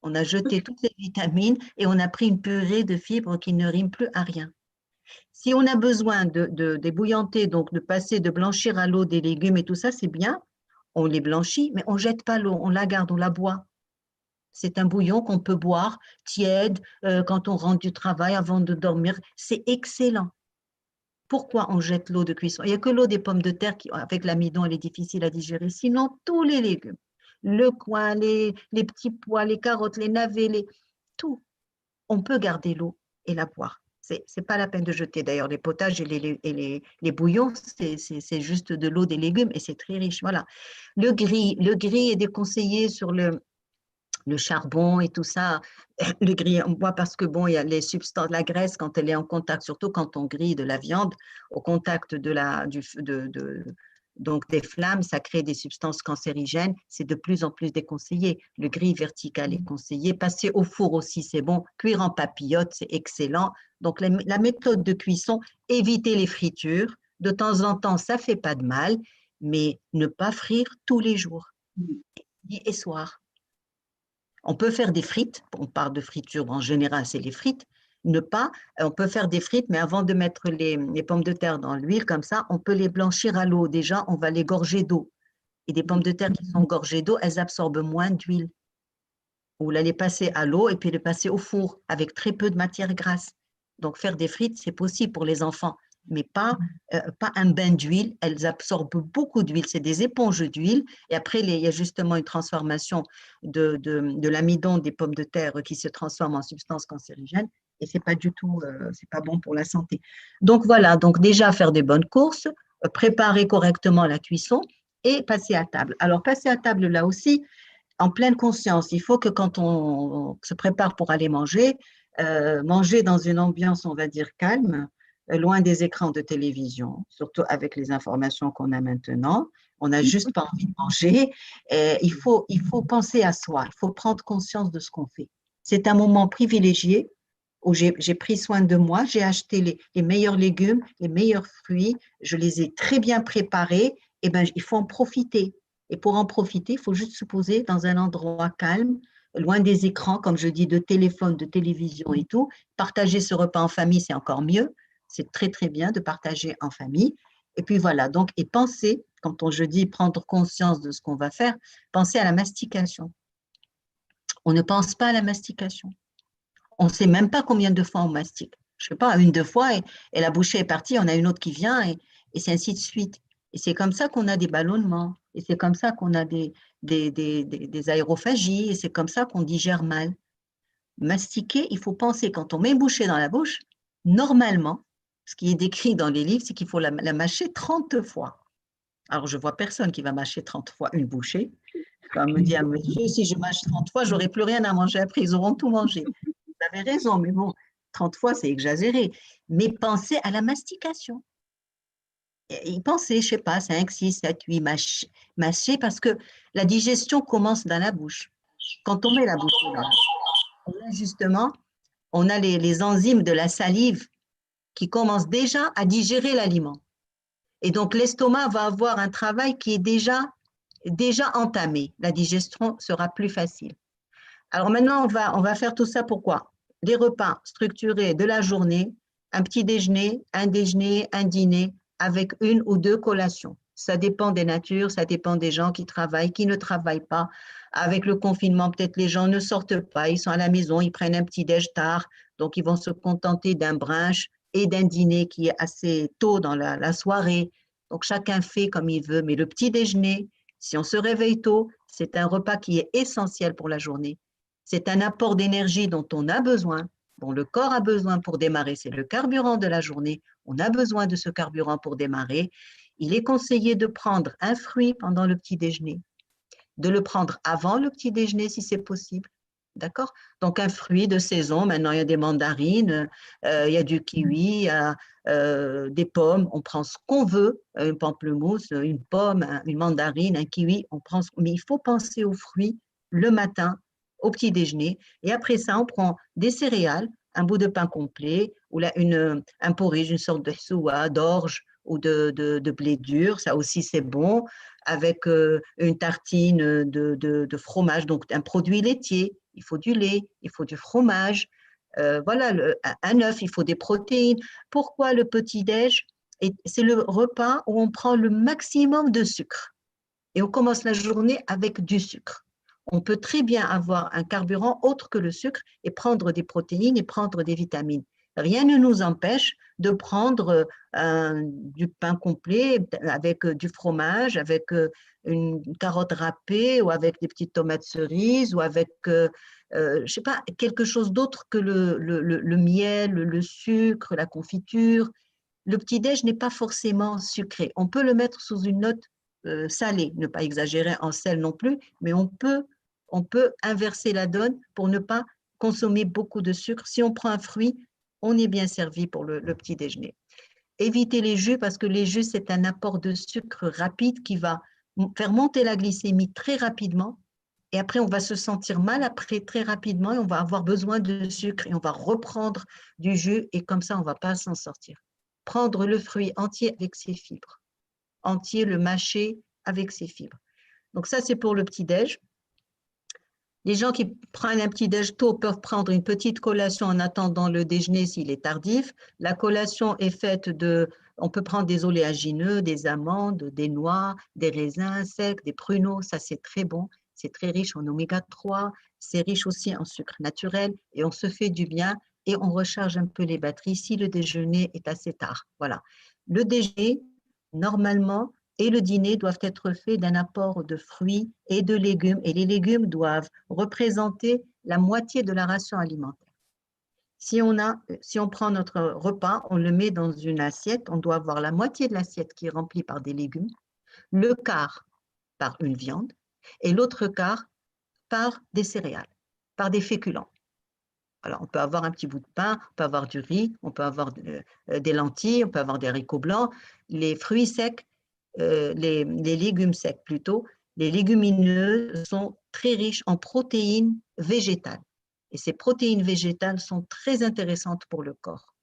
On a jeté toutes les vitamines et on a pris une purée de fibres qui ne rime plus à rien. Si on a besoin d'ébouillanter, donc de blanchir à l'eau des légumes et tout ça, c'est bien. On les blanchit, mais on ne jette pas l'eau, on la garde, on la boit. C'est un bouillon qu'on peut boire tiède quand on rentre du travail avant de dormir. C'est excellent. Pourquoi on jette l'eau de cuisson? Il n'y a que l'eau des pommes de terre qui, avec l'amidon, elle est difficile à digérer. Sinon, tous les légumes, le coin, les petits pois, les carottes, les navets, tout, on peut garder l'eau et la boire. C'est pas la peine de jeter. D'ailleurs, les potages et les bouillons, c'est juste de l'eau, des légumes et c'est très riche. Voilà. Le gris est déconseillé sur le charbon et tout ça. Le gris, on boit parce que bon, il y a les substances, la graisse quand elle est en contact, surtout quand on grille de la viande, au contact donc des flammes, ça crée des substances cancérigènes. C'est de plus en plus déconseillé. Le gris vertical est conseillé. Passer au four aussi, c'est bon. Cuire en papillote, c'est excellent. Donc, la méthode de cuisson, éviter les fritures. De temps en temps, ça ne fait pas de mal, mais ne pas frire tous les jours, midi et soir. On peut faire des frites. On parle de friture, en général, c'est les frites. On peut faire des frites, mais avant de mettre les pommes de terre dans l'huile, comme ça, on peut les blanchir à l'eau. Déjà, on va les gorger d'eau. Et des pommes de terre qui sont gorgées d'eau, elles absorbent moins d'huile. Ou les passer à l'eau et puis les passer au four avec très peu de matière grasse. Donc, faire des frites, c'est possible pour les enfants. mais pas un bain d'huile. Elles absorbent beaucoup d'huile, c'est des éponges d'huile. Et après, il y a justement une transformation de l'amidon des pommes de terre qui se transforme en substance cancérigène. Et c'est pas du tout, c'est pas bon pour la santé. Donc voilà, donc déjà faire des bonnes courses, préparer correctement la cuisson et passer à table. Alors passer à table là aussi, en pleine conscience, il faut que quand on se prépare pour aller manger, manger dans une ambiance, on va dire, calme, loin des écrans de télévision, surtout avec les informations qu'on a maintenant. On n'a juste pas envie de manger. Il faut penser à soi, il faut prendre conscience de ce qu'on fait. C'est un moment privilégié où j'ai pris soin de moi, j'ai acheté les meilleurs légumes, les meilleurs fruits, je les ai très bien préparés, et ben, il faut en profiter. Et pour en profiter, il faut juste se poser dans un endroit calme, loin des écrans, comme je dis, de téléphone, de télévision et tout. Partager ce repas en famille, c'est encore mieux. C'est très, très bien de partager en famille. Et puis voilà, donc, et penser, quand je dis prendre conscience de ce qu'on va faire, penser à la mastication. On ne pense pas à la mastication. On ne sait même pas combien de fois on mastique. Je ne sais pas, une, deux fois, et la bouchée est partie, on a une autre qui vient, et c'est ainsi de suite. Et c'est comme ça qu'on a des ballonnements, et c'est comme ça qu'on a des aérophagies, et c'est comme ça qu'on digère mal. Mastiquer, il faut penser, quand on met une bouchée dans la bouche, normalement, ce qui est décrit dans les livres, c'est qu'il faut la mâcher 30 fois. Alors, je ne vois personne qui va mâcher 30 fois une bouchée. Quand on me dit à monsieur, si je mâche 30 fois, je n'aurai plus rien à manger après, ils auront tout mangé. Vous avez raison, mais bon, 30 fois, c'est exagéré. Mais pensez à la mastication. Et pensez, je ne sais pas, 5, 6, 7, 8, mâcher, parce que la digestion commence dans la bouche. Quand on met la bouche dans la bouche, justement, on a les enzymes de la salive qui commencent déjà à digérer l'aliment. Et donc, l'estomac va avoir un travail qui est déjà entamé. La digestion sera plus facile. Alors maintenant, on va faire tout ça pourquoi? Les repas structurés de la journée, un petit déjeuner, un dîner, avec une ou deux collations. Ça dépend des natures, ça dépend des gens qui travaillent, qui ne travaillent pas. Avec le confinement, peut-être les gens ne sortent pas, ils sont à la maison, ils prennent un petit déj tard, donc ils vont se contenter d'un brunch et d'un dîner qui est assez tôt dans la soirée. Donc chacun fait comme il veut, mais le petit déjeuner, si on se réveille tôt, c'est un repas qui est essentiel pour la journée. C'est un apport d'énergie dont on a besoin, dont le corps a besoin pour démarrer. C'est le carburant de la journée. On a besoin de ce carburant pour démarrer. Il est conseillé de prendre un fruit pendant le petit déjeuner, de le prendre avant le petit déjeuner si c'est possible. D'accord? Donc, un fruit de saison. Maintenant, il y a des mandarines, il y a du kiwi, il y a des pommes. On prend ce qu'on veut, un pamplemousse, une pomme, une mandarine, un kiwi. Mais il faut penser aux fruits le matin, au petit déjeuner. Et après ça, on prend des céréales, un bout de pain complet, ou là, un porridge, une sorte de soua, d'orge ou de blé dur. Ça aussi, c'est bon. Avec une tartine de fromage, donc un produit laitier. Il faut du lait, il faut du fromage. Voilà, un œuf, il faut des protéines. Pourquoi le petit-déj? C'est le repas où on prend le maximum de sucre. Et on commence la journée avec du sucre. On peut très bien avoir un carburant autre que le sucre et prendre des protéines et prendre des vitamines. Rien ne nous empêche de prendre du pain complet avec du fromage, avec une carotte râpée ou avec des petites tomates cerises ou avec, je ne sais pas, quelque chose d'autre que le miel, le sucre, la confiture. Le petit-déj n'est pas forcément sucré. On peut le mettre sous une note salée, ne pas exagérer en sel non plus, mais on peut inverser la donne pour ne pas consommer beaucoup de sucre. Si on prend un fruit, on est bien servi pour le petit déjeuner. Évitez les jus parce que les jus, c'est un apport de sucre rapide qui va faire monter la glycémie très rapidement. Et après, on va se sentir mal après très rapidement et on va avoir besoin de sucre et on va reprendre du jus et comme ça, on ne va pas s'en sortir. Prendre le fruit entier avec ses fibres. Entier, le mâcher avec ses fibres. Donc ça, c'est pour le petit-déj. Les gens qui prennent un petit déj tôt peuvent prendre une petite collation en attendant le déjeuner s'il est tardif. La collation est faite on peut prendre des oléagineux, des amandes, des noix, des raisins secs, des pruneaux. Ça, c'est très bon. C'est très riche en oméga 3. C'est riche aussi en sucre naturel et on se fait du bien et on recharge un peu les batteries si le déjeuner est assez tard. Voilà. Le déjeuner, normalement, et le dîner doivent être faits d'un apport de fruits et de légumes, et les légumes doivent représenter la moitié de la ration alimentaire. Si on prend notre repas, on le met dans une assiette, on doit avoir la moitié de l'assiette qui est remplie par des légumes, le quart par une viande, et l'autre quart par des céréales, par des féculents. Alors, on peut avoir un petit bout de pain, on peut avoir du riz, on peut avoir des lentilles, on peut avoir des haricots blancs, les fruits secs, les légumes secs plutôt, les légumineux sont très riches en protéines végétales. Et ces protéines végétales sont très intéressantes pour le corps.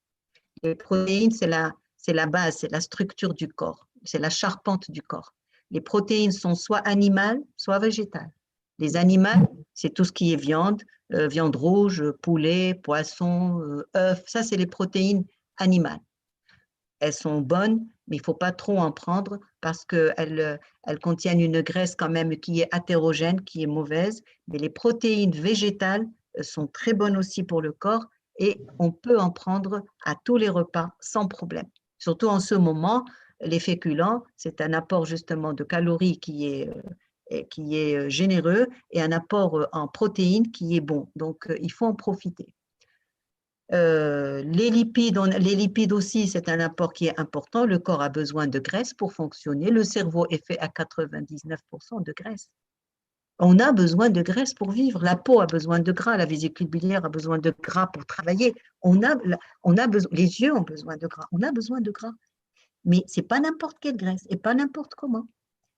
Les protéines, c'est la base, c'est la structure du corps, c'est la charpente du corps. Les protéines sont soit animales, soit végétales. Les animales, c'est tout ce qui est viande, viande rouge, poulet, poisson, œufs, ça c'est les protéines animales. Elles sont bonnes, mais il ne faut pas trop en prendre parce qu'elles contiennent une graisse quand même qui est hétérogène, qui est mauvaise. Mais les protéines végétales sont très bonnes aussi pour le corps et on peut en prendre à tous les repas sans problème. Surtout en ce moment, les féculents, c'est un apport justement de calories qui est généreux et un apport en protéines qui est bon. Donc, il faut en profiter. Les lipides aussi, c'est un apport qui est important. Le corps a besoin de graisse pour fonctionner. Le cerveau est fait à 99% de graisse. On a besoin de graisse pour vivre. La peau a besoin de gras, la vésicule biliaire a besoin de gras pour travailler. Les yeux ont besoin de gras. On a besoin de gras. Mais ce n'est pas n'importe quelle graisse et pas n'importe comment.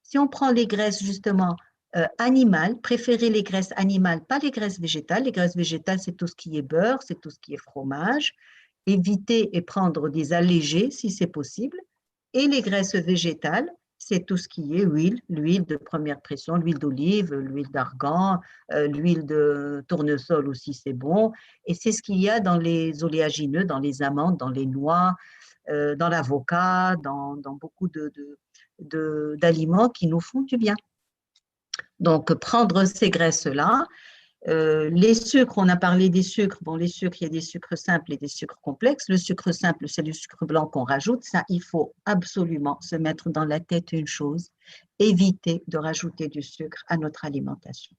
Si on prend les graisses justement animales, préférez les graisses animales, pas les graisses végétales. Les graisses végétales, c'est tout ce qui est beurre, c'est tout ce qui est fromage. Évitez et prendre des allégés si c'est possible. Et les graisses végétales, c'est tout ce qui est huile, l'huile de première pression, l'huile d'olive, l'huile d'argan, l'huile de tournesol aussi, c'est bon. Et c'est ce qu'il y a dans les oléagineux, dans les amandes, dans les noix, dans l'avocat, dans beaucoup d'aliments qui nous font du bien. Donc, prendre ces graisses-là. Les sucres, on a parlé des sucres. Bon, les sucres, il y a des sucres simples et des sucres complexes. Le sucre simple, c'est le sucre blanc qu'on rajoute. Ça, il faut absolument se mettre dans la tête une chose, éviter de rajouter du sucre à notre alimentation.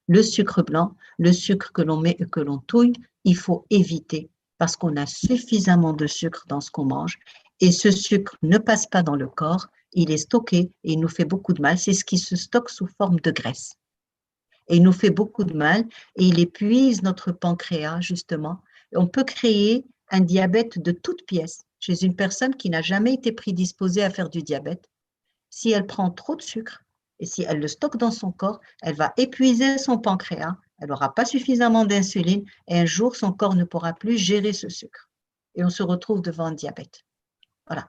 Le sucre blanc, le sucre que l'on met et que l'on touille, il faut éviter parce qu'on a suffisamment de sucre dans ce qu'on mange et ce sucre ne passe pas dans le corps, il est stocké et il nous fait beaucoup de mal. C'est ce qui se stocke sous forme de graisse. Et il nous fait beaucoup de mal et il épuise notre pancréas, justement. On peut créer un diabète de toutes pièces chez une personne qui n'a jamais été prédisposée à faire du diabète. Si elle prend trop de sucre et si elle le stocke dans son corps, elle va épuiser son pancréas, elle n'aura pas suffisamment d'insuline et un jour, son corps ne pourra plus gérer ce sucre. Et on se retrouve devant un diabète. Voilà.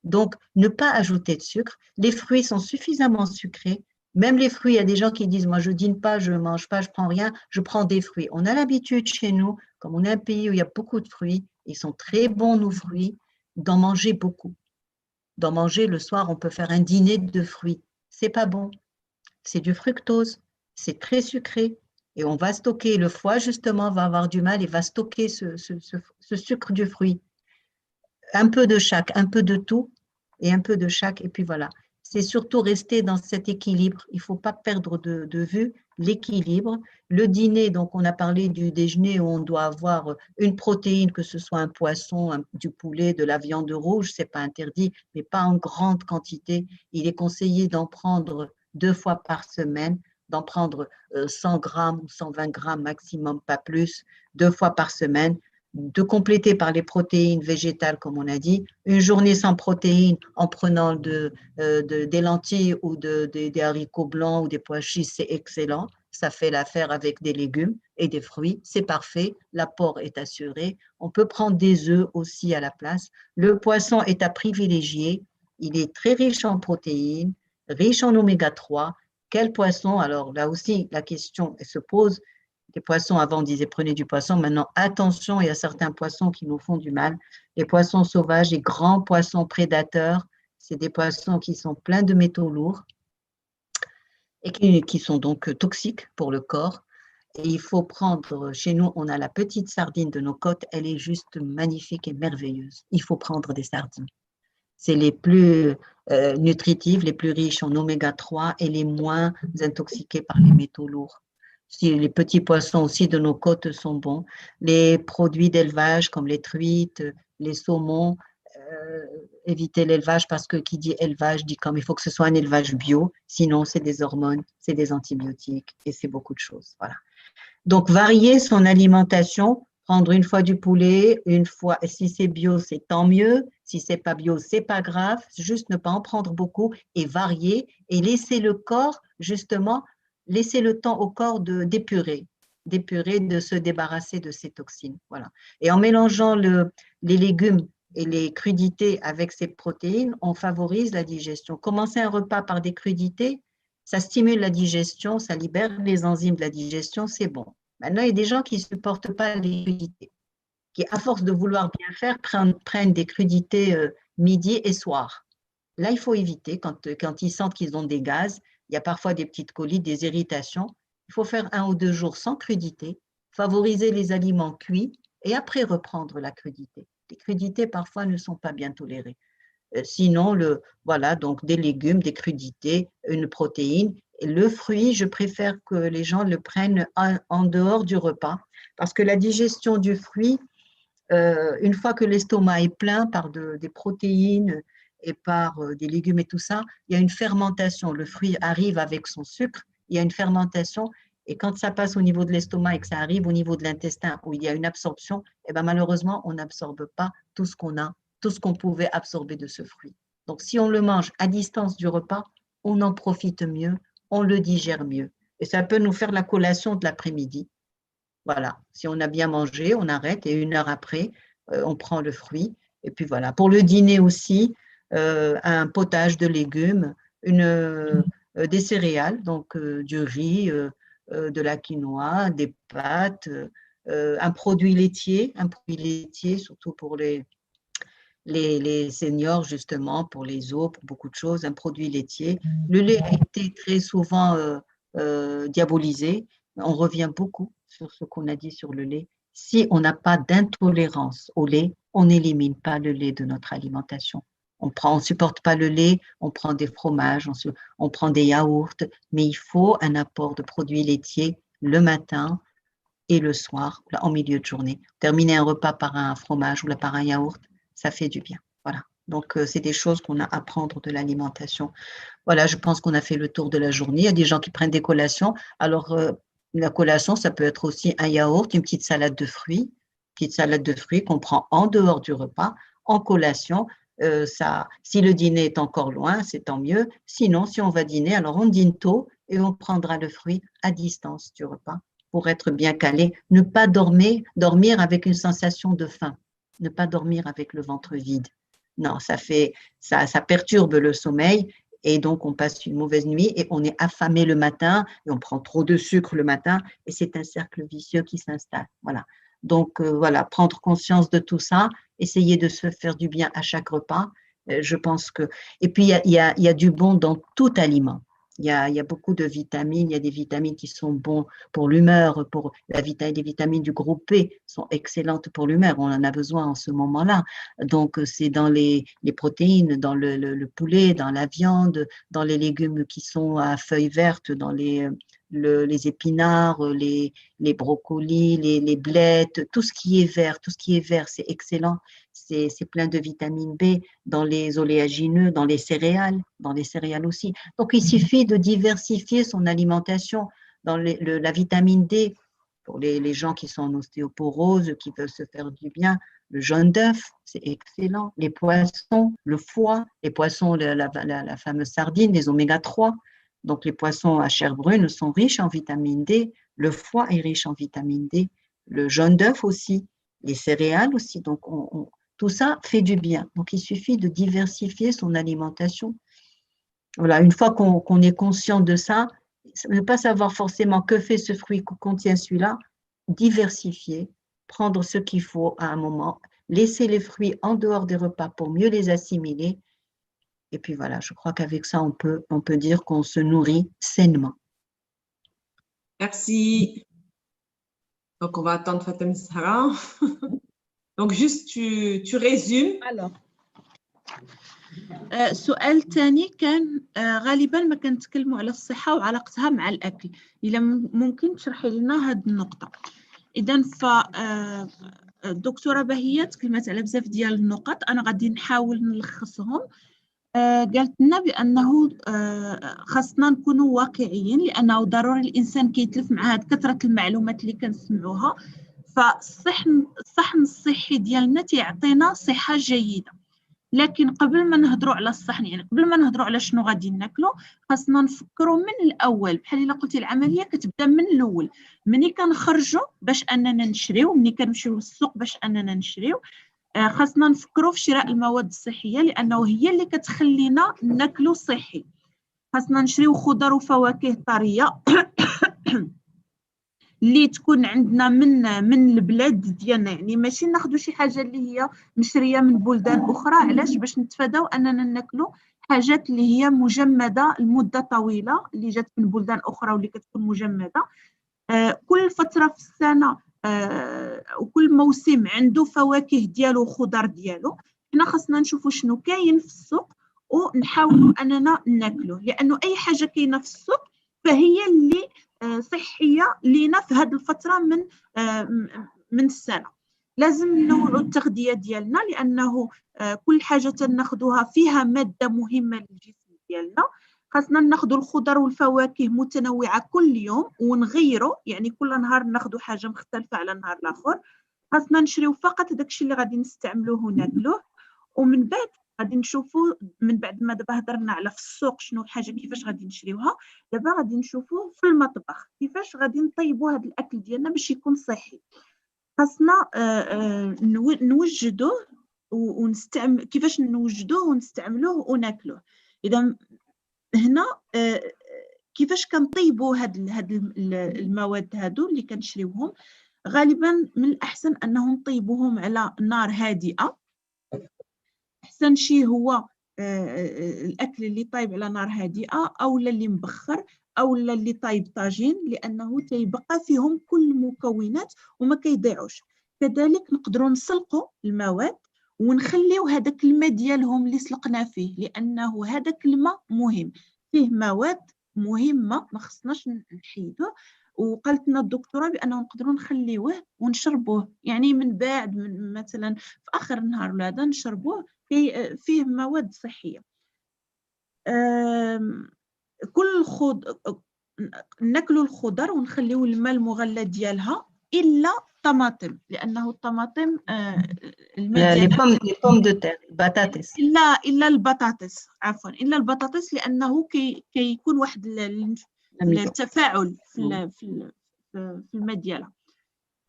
Donc, ne pas ajouter de sucre. Les fruits sont suffisamment sucrés. Même les fruits, il y a des gens qui disent, moi je dîne pas, je mange pas, je prends rien, je prends des fruits. On a l'habitude chez nous, comme on est un pays où il y a beaucoup de fruits, ils sont très bons nos fruits, d'en manger beaucoup. D'en manger le soir, on peut faire un dîner de fruits. C'est pas bon. C'est du fructose, c'est très sucré. Et on va stocker, le foie justement va avoir du mal et va stocker ce sucre du fruit. Un peu de chaque, un peu de tout et un peu de chaque, et puis voilà. C'est surtout rester dans cet équilibre. Il ne faut pas perdre de vue l'équilibre. Le dîner, donc on a parlé du déjeuner où on doit avoir une protéine, que ce soit un poisson, du poulet, de la viande rouge, ce n'est pas interdit, mais pas en grande quantité. Il est conseillé d'en prendre 2 fois par semaine, d'en prendre 100 grammes ou 120 grammes maximum, pas plus, 2 fois par semaine, de compléter par les protéines végétales, comme on a dit. Une journée sans protéines en prenant des lentilles ou des haricots blancs ou des pois chiches, c'est excellent. Ça fait l'affaire avec des légumes et des fruits. C'est parfait. L'apport est assuré. On peut prendre des œufs aussi à la place. Le poisson est à privilégier. Il est très riche en protéines, riche en oméga 3. Quel poisson? Alors là aussi, la question se pose. Les poissons, avant, on disait prenez du poisson. Maintenant, attention, il y a certains poissons qui nous font du mal. Les poissons sauvages, les grands poissons prédateurs, c'est des poissons qui sont pleins de métaux lourds et qui sont donc toxiques pour le corps. Et il faut prendre, chez nous, on a la petite sardine de nos côtes, elle est juste magnifique et merveilleuse. Il faut prendre des sardines. C'est les plus nutritives, les plus riches en oméga 3 et les moins intoxiquées par les métaux lourds. Si les petits poissons aussi de nos côtes sont bons, les produits d'élevage comme les truites, les saumons, éviter l'élevage parce que qui dit élevage dit comme il faut que ce soit un élevage bio, sinon c'est des hormones, c'est des antibiotiques et c'est beaucoup de choses. Voilà. Donc varier son alimentation, prendre une fois du poulet, une fois, si c'est bio, c'est tant mieux, si c'est pas bio, c'est pas grave, juste ne pas en prendre beaucoup et varier et laisser le corps justement, laisser le temps au corps d'épurer, de se débarrasser de ces toxines. Voilà. Et en mélangeant les légumes et les crudités avec ces protéines, on favorise la digestion. Commencer un repas par des crudités, ça stimule la digestion, ça libère les enzymes de la digestion, c'est bon. Maintenant, il y a des gens qui ne supportent pas les crudités, qui, à force de vouloir bien faire, prennent des crudités midi et soir. Là, il faut éviter, quand ils sentent qu'ils ont des gaz, il y a parfois des petites colites, des irritations. Il faut faire 1 ou 2 jours sans crudité, favoriser les aliments cuits et après reprendre la crudité. Les crudités, parfois, ne sont pas bien tolérées. Sinon, voilà, donc des légumes, des crudités, une protéine. Et le fruit, je préfère que les gens le prennent en dehors du repas parce que la digestion du fruit, une fois que l'estomac est plein par des protéines et par des légumes et tout ça, il y a une fermentation. Le fruit arrive avec son sucre, il y a une fermentation et quand ça passe au niveau de l'estomac et que ça arrive au niveau de l'intestin où il y a une absorption, eh ben malheureusement, on n'absorbe pas tout ce qu'on pouvait absorber de ce fruit. Donc, si on le mange à distance du repas, on en profite mieux, on le digère mieux. Et ça peut nous faire la collation de l'après-midi. Voilà, si on a bien mangé, on arrête et 1 heure après, on prend le fruit. Et puis voilà, pour le dîner aussi, un potage de légumes, des céréales, donc du riz, de la quinoa, des pâtes, un produit laitier, surtout pour les seniors, justement, pour les os, pour beaucoup de choses, un produit laitier. Le lait a été très souvent diabolisé. On revient beaucoup sur ce qu'on a dit sur le lait. Si on n'a pas d'intolérance au lait, on n'élimine pas le lait de notre alimentation. On ne supporte pas le lait, on prend des fromages, on prend des yaourts, mais il faut un apport de produits laitiers le matin et le soir, en milieu de journée. Terminer un repas par un fromage ou par un yaourt, ça fait du bien. Voilà. Donc, c'est des choses qu'on a à prendre de l'alimentation. Voilà, je pense qu'on a fait le tour de la journée. Il y a des gens qui prennent des collations. Alors, la collation, ça peut être aussi un yaourt, une petite salade de fruits qu'on prend en dehors du repas, en collation. Si le dîner est encore loin, c'est tant mieux. Sinon, si on va dîner, alors on dîne tôt et on prendra le fruit à distance du repas pour être bien calé. Ne pas dormir avec une sensation de faim. Ne pas dormir avec le ventre vide. Non, ça perturbe le sommeil et donc on passe une mauvaise nuit et on est affamé le matin et on prend trop de sucre le matin et c'est un cercle vicieux qui s'installe. Voilà. Donc voilà, prendre conscience de tout ça, essayer de se faire du bien à chaque repas. Je pense que… Et puis, il y a du bon dans tout aliment. Il y a beaucoup de vitamines, il y a des vitamines qui sont bonnes pour l'humeur, les vitamines du groupe P sont excellentes pour l'humeur, on en a besoin en ce moment-là. Donc, c'est dans les protéines, dans le poulet, dans la viande, dans les légumes qui sont à feuilles vertes, dans les épinards, les brocolis, les blettes, tout ce qui est vert, c'est excellent. C'est plein de vitamine B dans les oléagineux, dans les céréales aussi. Donc, il suffit de diversifier son alimentation dans la vitamine D pour les gens qui sont en ostéoporose, qui veulent se faire du bien. Le jaune d'œuf, c'est excellent. Les poissons, le foie, les poissons, la fameuse sardine, les oméga 3. Donc, les poissons à chair brune sont riches en vitamine D. Le foie est riche en vitamine D. Le jaune d'œuf aussi. Les céréales aussi. Donc, tout ça fait du bien. Donc, il suffit de diversifier son alimentation. Voilà, une fois qu'on est conscient de ça, ne pas savoir forcément que fait ce fruit que contient celui-là, diversifier, prendre ce qu'il faut à un moment, laisser les fruits en dehors des repas pour mieux les assimiler. Et puis voilà, je crois qu'avec ça, on peut dire qu'on se nourrit sainement. Merci. Donc, on va attendre Fatem Zahra. Donc, juste, tu résumes. Alors السؤال الثاني كان غالبا ما كنتكلموا على الصحة وعلاقتها مع الأكل. إلا ممكن تشرحي لنا هذه النقطة. إذن الدكتورة بهية تكلمت على بزاف ديال النقط، أنا غادي نحاول نلخصهم. قالت لنا بأنه خاصنا نكونوا واقعيين، لأنه ضروري الإنسان كيتلف مع هاد كثرة المعلومات اللي كنسمعوها. فالصحن الصحي ديالنا تيعطينا صحة جيدة، لكن قبل ما نهضروا على الصحن، يعني قبل ما نهضروا على شنو غادي ناكلوا، خاصنا نفكروا من الاول. بحال الا قلتي العمليه كتبدا من الاول، ملي كنخرجوا باش اننا نشريو، ملي كنمشيو للسوق باش اننا نشريو، خاصنا نفكروا في شراء المواد الصحيه، لانه هي اللي كتخلينا ناكلوا صحي. خاصنا نشريو خضر وفواكه طريه اللي تكون عندنا من البلاد ديالنا، يعني ماشي ناخذوا شي حاجه اللي هي مشريه من بلدان اخرى. علاش؟ باش نتفاداو اننا ناكلوا حاجات اللي هي مجمده لمده طويله، اللي جات من بلدان اخرى واللي كتكون مجمده. كل فتره في السنه وكل موسم عنده فواكه ديالو وخضر ديالو. حنا خاصنا نشوفوا شنو كاين في السوق ونحاولوا اننا ناكلوه، لانه اي حاجه كاينه في السوق فهي اللي صحيه لينا في هذه الفتره من السنه. لازم ننوعوا التغذيه ديالنا، لانه كل حاجه تناخذوها فيها ماده مهمه للجسم ديالنا. خاصنا ناخذوا الخضر والفواكه متنوعه كل يوم ونغيروا، يعني كل نهار ناخذوا حاجه مختلفه على النهار الاخر. خاصنا نشريو فقط داكشي اللي غادي نستعملوه وناكلوه. ومن بعد غادي نشوفوا، من بعد ما دابا هضرنا على في السوق شنو الحاجه كيفاش غادي نشريوها، دابا غادي نشوفوا في المطبخ كيفاش غادي نطيبوا هذا الاكل ديالنا باش يكون صحي. خاصنا نوجدوه ونستعمل، كيفاش نوجدوه ونستعملوه وناكلوه. اذا هنا كيفاش كنطيبوا هاد المواد هادو اللي كنشريوهم، غالبا من الاحسن انهم نطيبوهم على نار هادئه. احسن شيء هو الاكل اللي طايب على نار هادئه، او اللي مبخر، او اللي طايب طاجين، لانه تيبقى فيهم كل المكونات وما كيضيعوش. كذلك نقدروا نسلقوا المواد ونخليو هذاك الماء ديالهم اللي سلقنا فيه، لانه هذاك الماء مهم، فيه مواد مهمه ما خصناش نحيدوه. وقالت لنا الدكتوره بانه نقدروا نخليوه ونشربوه، يعني من بعد مثلا في اخر النهار ولا هذا نشربوه، فيه مواد صحيه. كل ناكلوا الخضر ونخليو الماء المغلى ديالها، الا الطماطم، لانه الطماطم الماء ديالها لي بوم دو تير، البطاطس، الا البطاطس، عفوا الا البطاطس، لانه كيكون واحد التفاعل في الماء ديالها.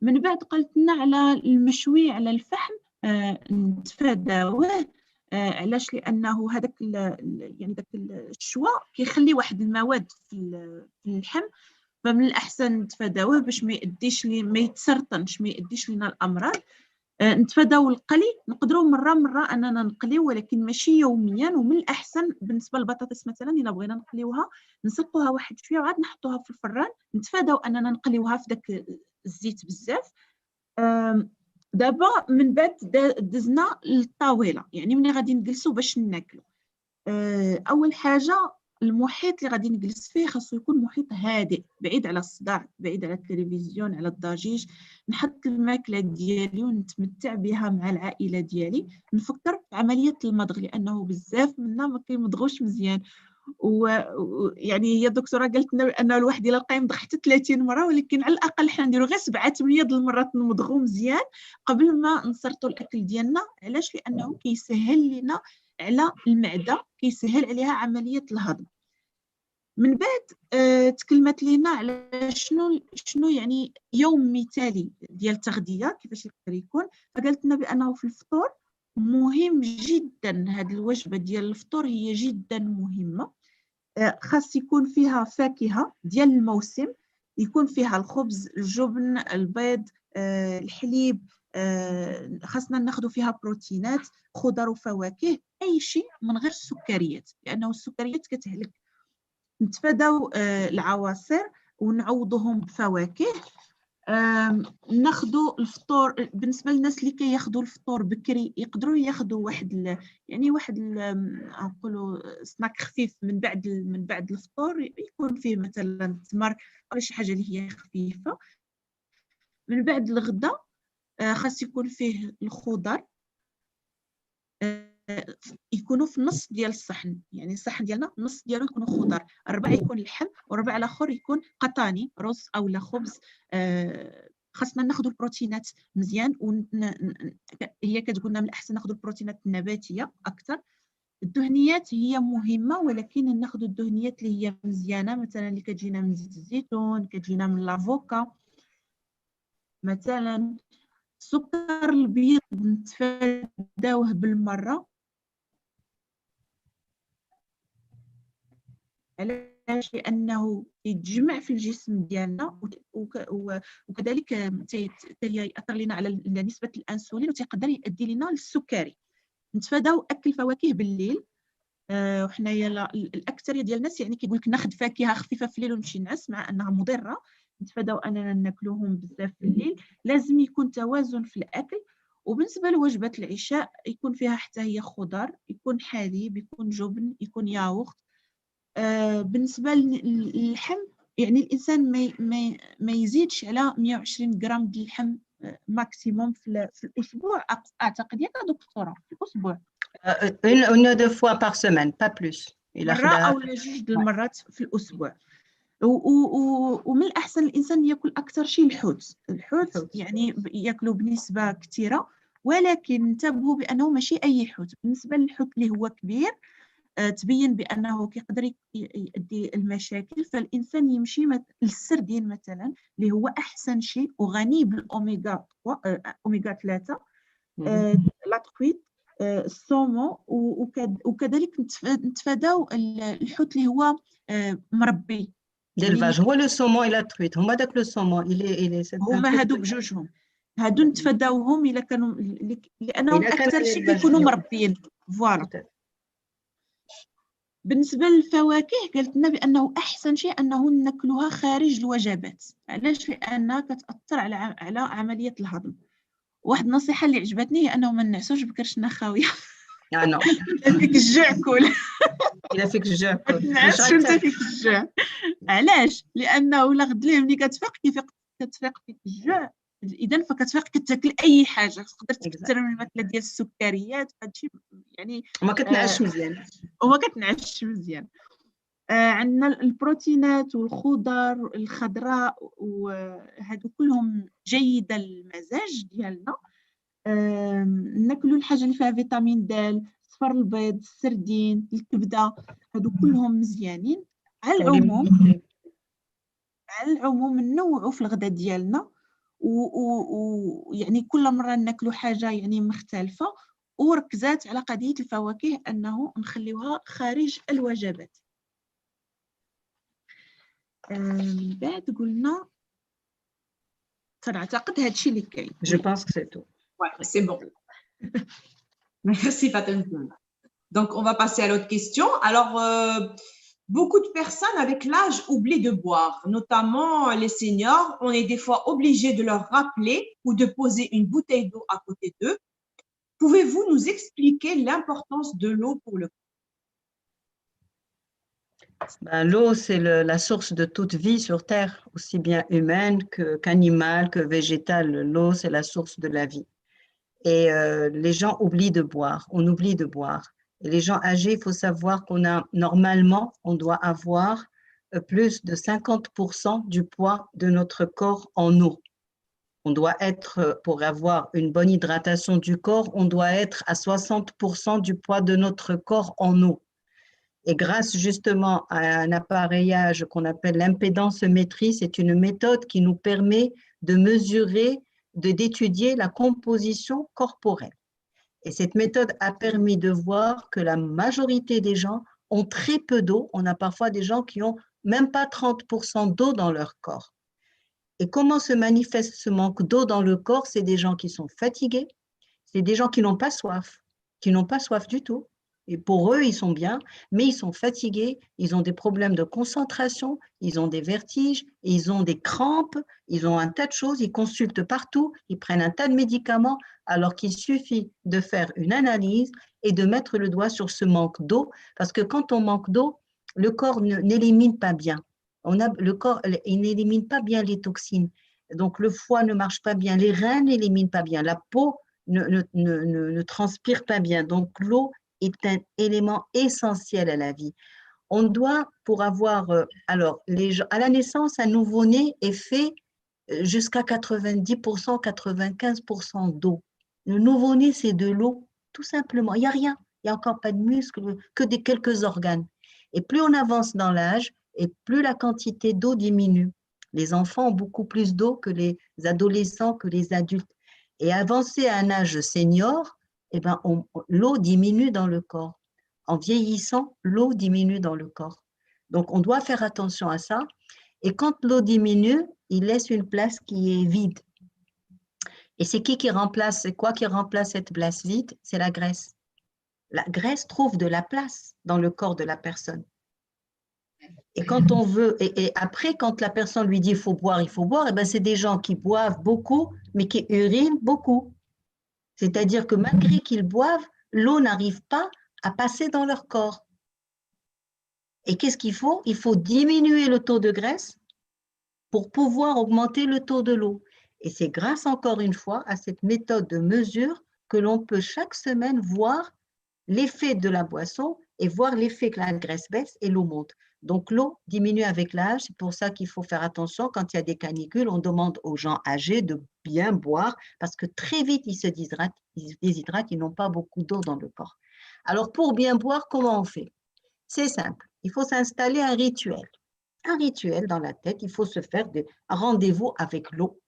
من بعد قلت لنا على المشوي على الفحم، نتفاداوه. علاش؟ لانه هذاك يعني داك الشواء كيخلي واحد المواد في اللحم، فمن الاحسن نتفاداوه باش ما يتسرطنش، ما يؤديش لنا الامراض. نتفاداو القلي، نقدروا مره اننا نقليو ولكن ماشي يوميا. ومن الاحسن بالنسبه للبطاطس مثلا الا بغينا نقليوها نسلقوها واحد شويه وعاد نحطوها في الفران، نتفاداو اننا نقليوها في داك الزيت بزاف. دابا من بعد دزنا للطاوله، يعني ملي غادي نجلسوا باش ناكلوا. اول حاجه المحيط اللي غادي نجلس فيه خاصو يكون محيط هادئ، بعيد على الصداع، بعيد على التلفزيون، على الضجيج. نحط الماكله ديالي ونتمتع بها مع العائله ديالي. نفكر في عمليه المضغ، لانه بزاف منا ما كيمضغوش مزيان. ويعني هي الدكتوره قالت لنا انه الواحد الا لقى يمضغ حتى 30 مره، ولكن على الاقل حنا نديرو غير 7 8 د المرات نمضغو مزيان قبل ما نسرطوا الاكل ديالنا. علاش؟ لانه كيسهل لنا على المعده، كيسهل عليها عمليه الهضم. من بعد تكلمت لينا على شنو يعني يوم مثالي ديال التغذيه كيفاش يقدر يكون. فقالت لنا بانه في الفطور مهم جدا، هذه الوجبه ديال الفطور هي جدا مهمه. خاص يكون فيها فاكهه ديال الموسم، يكون فيها الخبز، الجبن، البيض، الحليب. خاصنا ناخذ فيها بروتينات، خضر وفواكه، اي شيء من غير السكريات، لانه السكريات كتهلك. نتفاداو العواصر ونعوضوهم بفواكه. ناخذوا الفطور بالنسبه للناس اللي كياخذوا الفطور بكري يقدروا ياخذوا واحد نقولوا سناك خفيف من بعد الفطور، يكون فيه مثلا تمر او شي حاجه اللي هي خفيفه. من بعد الغداء خاص يكون فيه الخضر يكونوا في النص ديال الصحن، يعني الصحن ديالنا النص ديالو يكونوا خضر، الربع يكون اللحم والربع الاخر يكون قطاني رز او لا خبز. خاصنا ناخذوا البروتينات مزيان هي كتقولنا من الاحسن ناخذوا البروتينات النباتيه اكثر. الدهنيات هي مهمه ولكن ناخذوا الدهنيات اللي هي مزيانه، مثلا اللي كتجينا من زيت الزيتون، كتجينا من لافوكا مثلا. السكر الابيض نتفاداوه بالمره، علاش؟ لانه يتجمع في الجسم ديالنا وكذلك ياثر لنا على نسبه الانسولين وتقدر يؤدي لنا للسكري. نتفاداو اكل الفواكه بالليل. وحنايا الاكثريه ديال الناس يعني كيقول لك ناخذ فاكهه خفيفه في الليل ونمشي نعس، مع انها مضره. نتفاداو اننا ناكلوهم بزاف في الليل. لازم يكون توازن في الاكل. وبالنسبه لوجبه العشاء يكون فيها حتى هي خضر، يكون حليب، يكون جبن، يكون ياغورت. بالنسبه للحم يعني الانسان ما يزيدش على 120 غرام ديال اللحم ماكسيموم في الاسبوع. اعتقد ياك دكتوره في الاسبوع une ou deux fois par semaine, pas plus. مرة أو جوج المرات في الأسبوع. ومن الأحسن الإنسان يأكل أكثر شيء الحوت يعني يأكلوا بنسبة كثيرة، ولكن انتبهوا بأنه ماشي أي حوت. بالنسبة للحوت اللي هو كبير تبين بأنه كيقدر يؤدي المشاكل، فالإنسان يمشي للسردين مثلا اللي هو أحسن شيء وغني بالأوميغا 3 لاطكويت، السومو. وكذلك نتفاداو الحوت اللي هو مربي ديلفاج. هو لو سومون إلا ترويت هما داك لو سومون هما هادو بجوجهم، هادو نتفاداوهم الا كانوا لانهم اكثر شيء كيكونوا مربيين. فوالا. بالنسبه للفواكه قالت لنا بانه احسن شيء انه ناكلوها خارج الوجبات. علاش؟ لانها كتاثر على عمليه الهضم. واحد النصيحه اللي عجبتني هي انه ما نعسوش بكرشنا خاويه. نو الا فيك الجوع كل الا فيك الجوع كل نعس وانت فيك الجوع. علاش؟ لانه لا غد ليه ملي كتفيق كتفيق فيك الجوع، اذا فكتفيق كتاكل اي حاجه. تقدر تكثر من الماكله ديال السكريات هادشي يعني وما كتنعش مزيان عندنا البروتينات والخضر الخضراء وهادو كلهم جيده للمزاج ديالنا. ناكلوا الحاجه اللي فيها فيتامين د، صفر البيض، السردين، الكبده، هادو كلهم مزيانين. على العموم ننوعوا في الغداء ديالنا ويعني كل مره ناكلوا حاجه يعني مختلفه، وركزات على قضيه الفواكه انه نخليوها خارج الوجبات. بعد قلنا فنعتقد هادشي اللي كاين. جو بونس كو سي تو. Ouais, c'est bon. Merci Fatima. Donc, on va passer à l'autre question. Alors, beaucoup de personnes avec l'âge oublient de boire, notamment les seniors. On est des fois obligé de leur rappeler ou de poser une bouteille d'eau à côté d'eux. Pouvez-vous nous expliquer l'importance de l'eau pour le corps? L'eau, c'est la source de toute vie sur Terre, aussi bien humaine qu'animale, que végétale. L'eau, c'est la source de la vie. Et les gens oublient de boire, on oublie de boire. Et les gens âgés, il faut savoir qu'on a, normalement, on doit avoir plus de 50% du poids de notre corps en eau. On doit être, pour avoir une bonne hydratation du corps, on doit être à 60% du poids de notre corps en eau. Et grâce justement à un appareillage qu'on appelle l'impédencemétrie, c'est une méthode qui nous permet de mesurer, d'étudier la composition corporelle. Et cette méthode a permis de voir que la majorité des gens ont très peu d'eau. On a parfois des gens qui n'ont même pas 30% d'eau dans leur corps. Et comment se manifeste ce manque d'eau dans le corps? C'est des gens qui sont fatigués, c'est des gens qui n'ont pas soif du tout, qui n'ont pas soif du tout, qui ont des symptômes de fatigue, qui ont des symptômes de fatigue. Et ça, c'est parce que la Et pour eux, ils sont bien, mais ils sont fatigués, ils ont des problèmes de concentration, ils ont des vertiges, ils ont des crampes, ils ont un tas de choses, ils consultent partout, ils prennent un tas de médicaments, alors qu'il suffit de faire une analyse et de mettre le doigt sur ce manque d'eau, parce que quand on manque d'eau, le corps n'élimine pas bien. Le corps il n'élimine pas bien les toxines. Donc, le foie ne marche pas bien, les reins n'éliminent pas bien, la peau ne transpire pas bien. Donc, l'eau est un élément essentiel à la vie. On doit, pour avoir, alors, à la naissance, un nouveau-né est fait jusqu'à 90%, 95% d'eau. Le nouveau-né, c'est de l'eau, tout simplement. Il n'y a rien, il n'y a encore pas de muscles, que quelques organes. Et plus on avance dans l'âge, et plus la quantité d'eau diminue. Les enfants ont beaucoup plus d'eau que les adolescents, que les adultes. Et avancer à un âge senior, eh ben, l'eau diminue dans le corps. En vieillissant, l'eau diminue dans le corps. Donc, on doit faire attention à ça. Et quand l'eau diminue, il laisse une place qui est vide. Et c'est qui remplace, c'est quoi qui remplace cette place vide? C'est la graisse. La graisse trouve de la place dans le corps de la personne. Et quand on veut, et après, quand la personne lui dit il faut boire, eh ben, c'est des gens qui boivent beaucoup, mais qui urinent beaucoup. C'est-à-dire que malgré qu'ils boivent, l'eau n'arrive pas à passer dans leur corps. Et qu'est-ce qu'il faut? Il faut diminuer le taux de graisse pour pouvoir augmenter le taux de l'eau. Et c'est grâce, encore une fois, à cette méthode de mesure que l'on peut chaque semaine voir l'effet de la boisson et voir l'effet que la graisse baisse et l'eau monte. Donc, l'eau diminue avec l'âge. C'est pour ça qu'il faut faire attention. Quand il y a des canicules, on demande aux gens âgés de bien boire parce que très vite, ils se déshydratent, ils n'ont pas beaucoup d'eau dans le corps. Alors, pour bien boire, comment on fait? C'est simple. Il faut s'installer un rituel. Un rituel dans la tête. Il faut se faire un rendez-vous avec l'eau.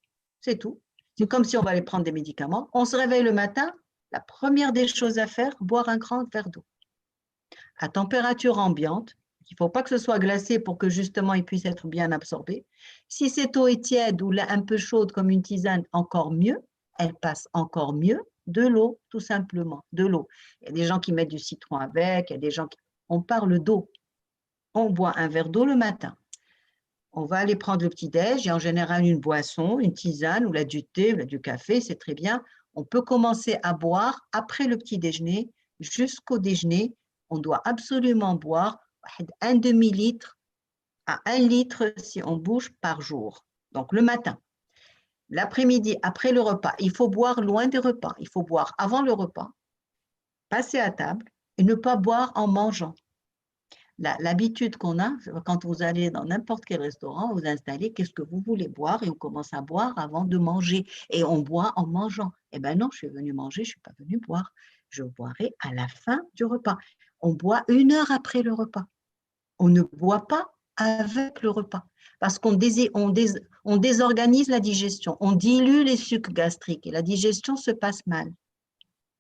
C'est tout. C'est comme si on va aller prendre des médicaments. On se réveille le matin. La première des choses à faire, boire un grand verre d'eau. À température ambiante. Il ne faut pas que ce soit glacé pour que justement il puisse être bien absorbé. Si cette eau est tiède ou un peu chaude comme une tisane, encore mieux. Elle passe encore mieux. De l'eau, tout simplement. De l'eau. Il y a des gens qui mettent du citron avec. Il y a des gens qui... On parle d'eau. On boit un verre d'eau le matin. On va aller prendre le petit-déj. Il y a en général une boisson, une tisane, ou du thé, ou du café, c'est très bien. On peut commencer à boire après le petit déjeuner jusqu'au déjeuner. On doit absolument boire un demi-litre à 1 litre si on bouge par jour. Donc le matin. L'après-midi, après le repas, il faut boire loin des repas. Il faut boire avant le repas, passer à table et ne pas boire en mangeant. L'habitude qu'on a, quand vous allez dans n'importe quel restaurant, vous installez, qu'est-ce que vous voulez boire et on commence à boire avant de manger et on boit en mangeant. Eh bien non, je suis venue manger, je ne suis pas venue boire. Je boirai à la fin du repas. On boit 1 heure après le repas. On ne boit pas avec le repas parce qu'on désorganise la digestion, on dilue les sucs gastriques et la digestion se passe mal.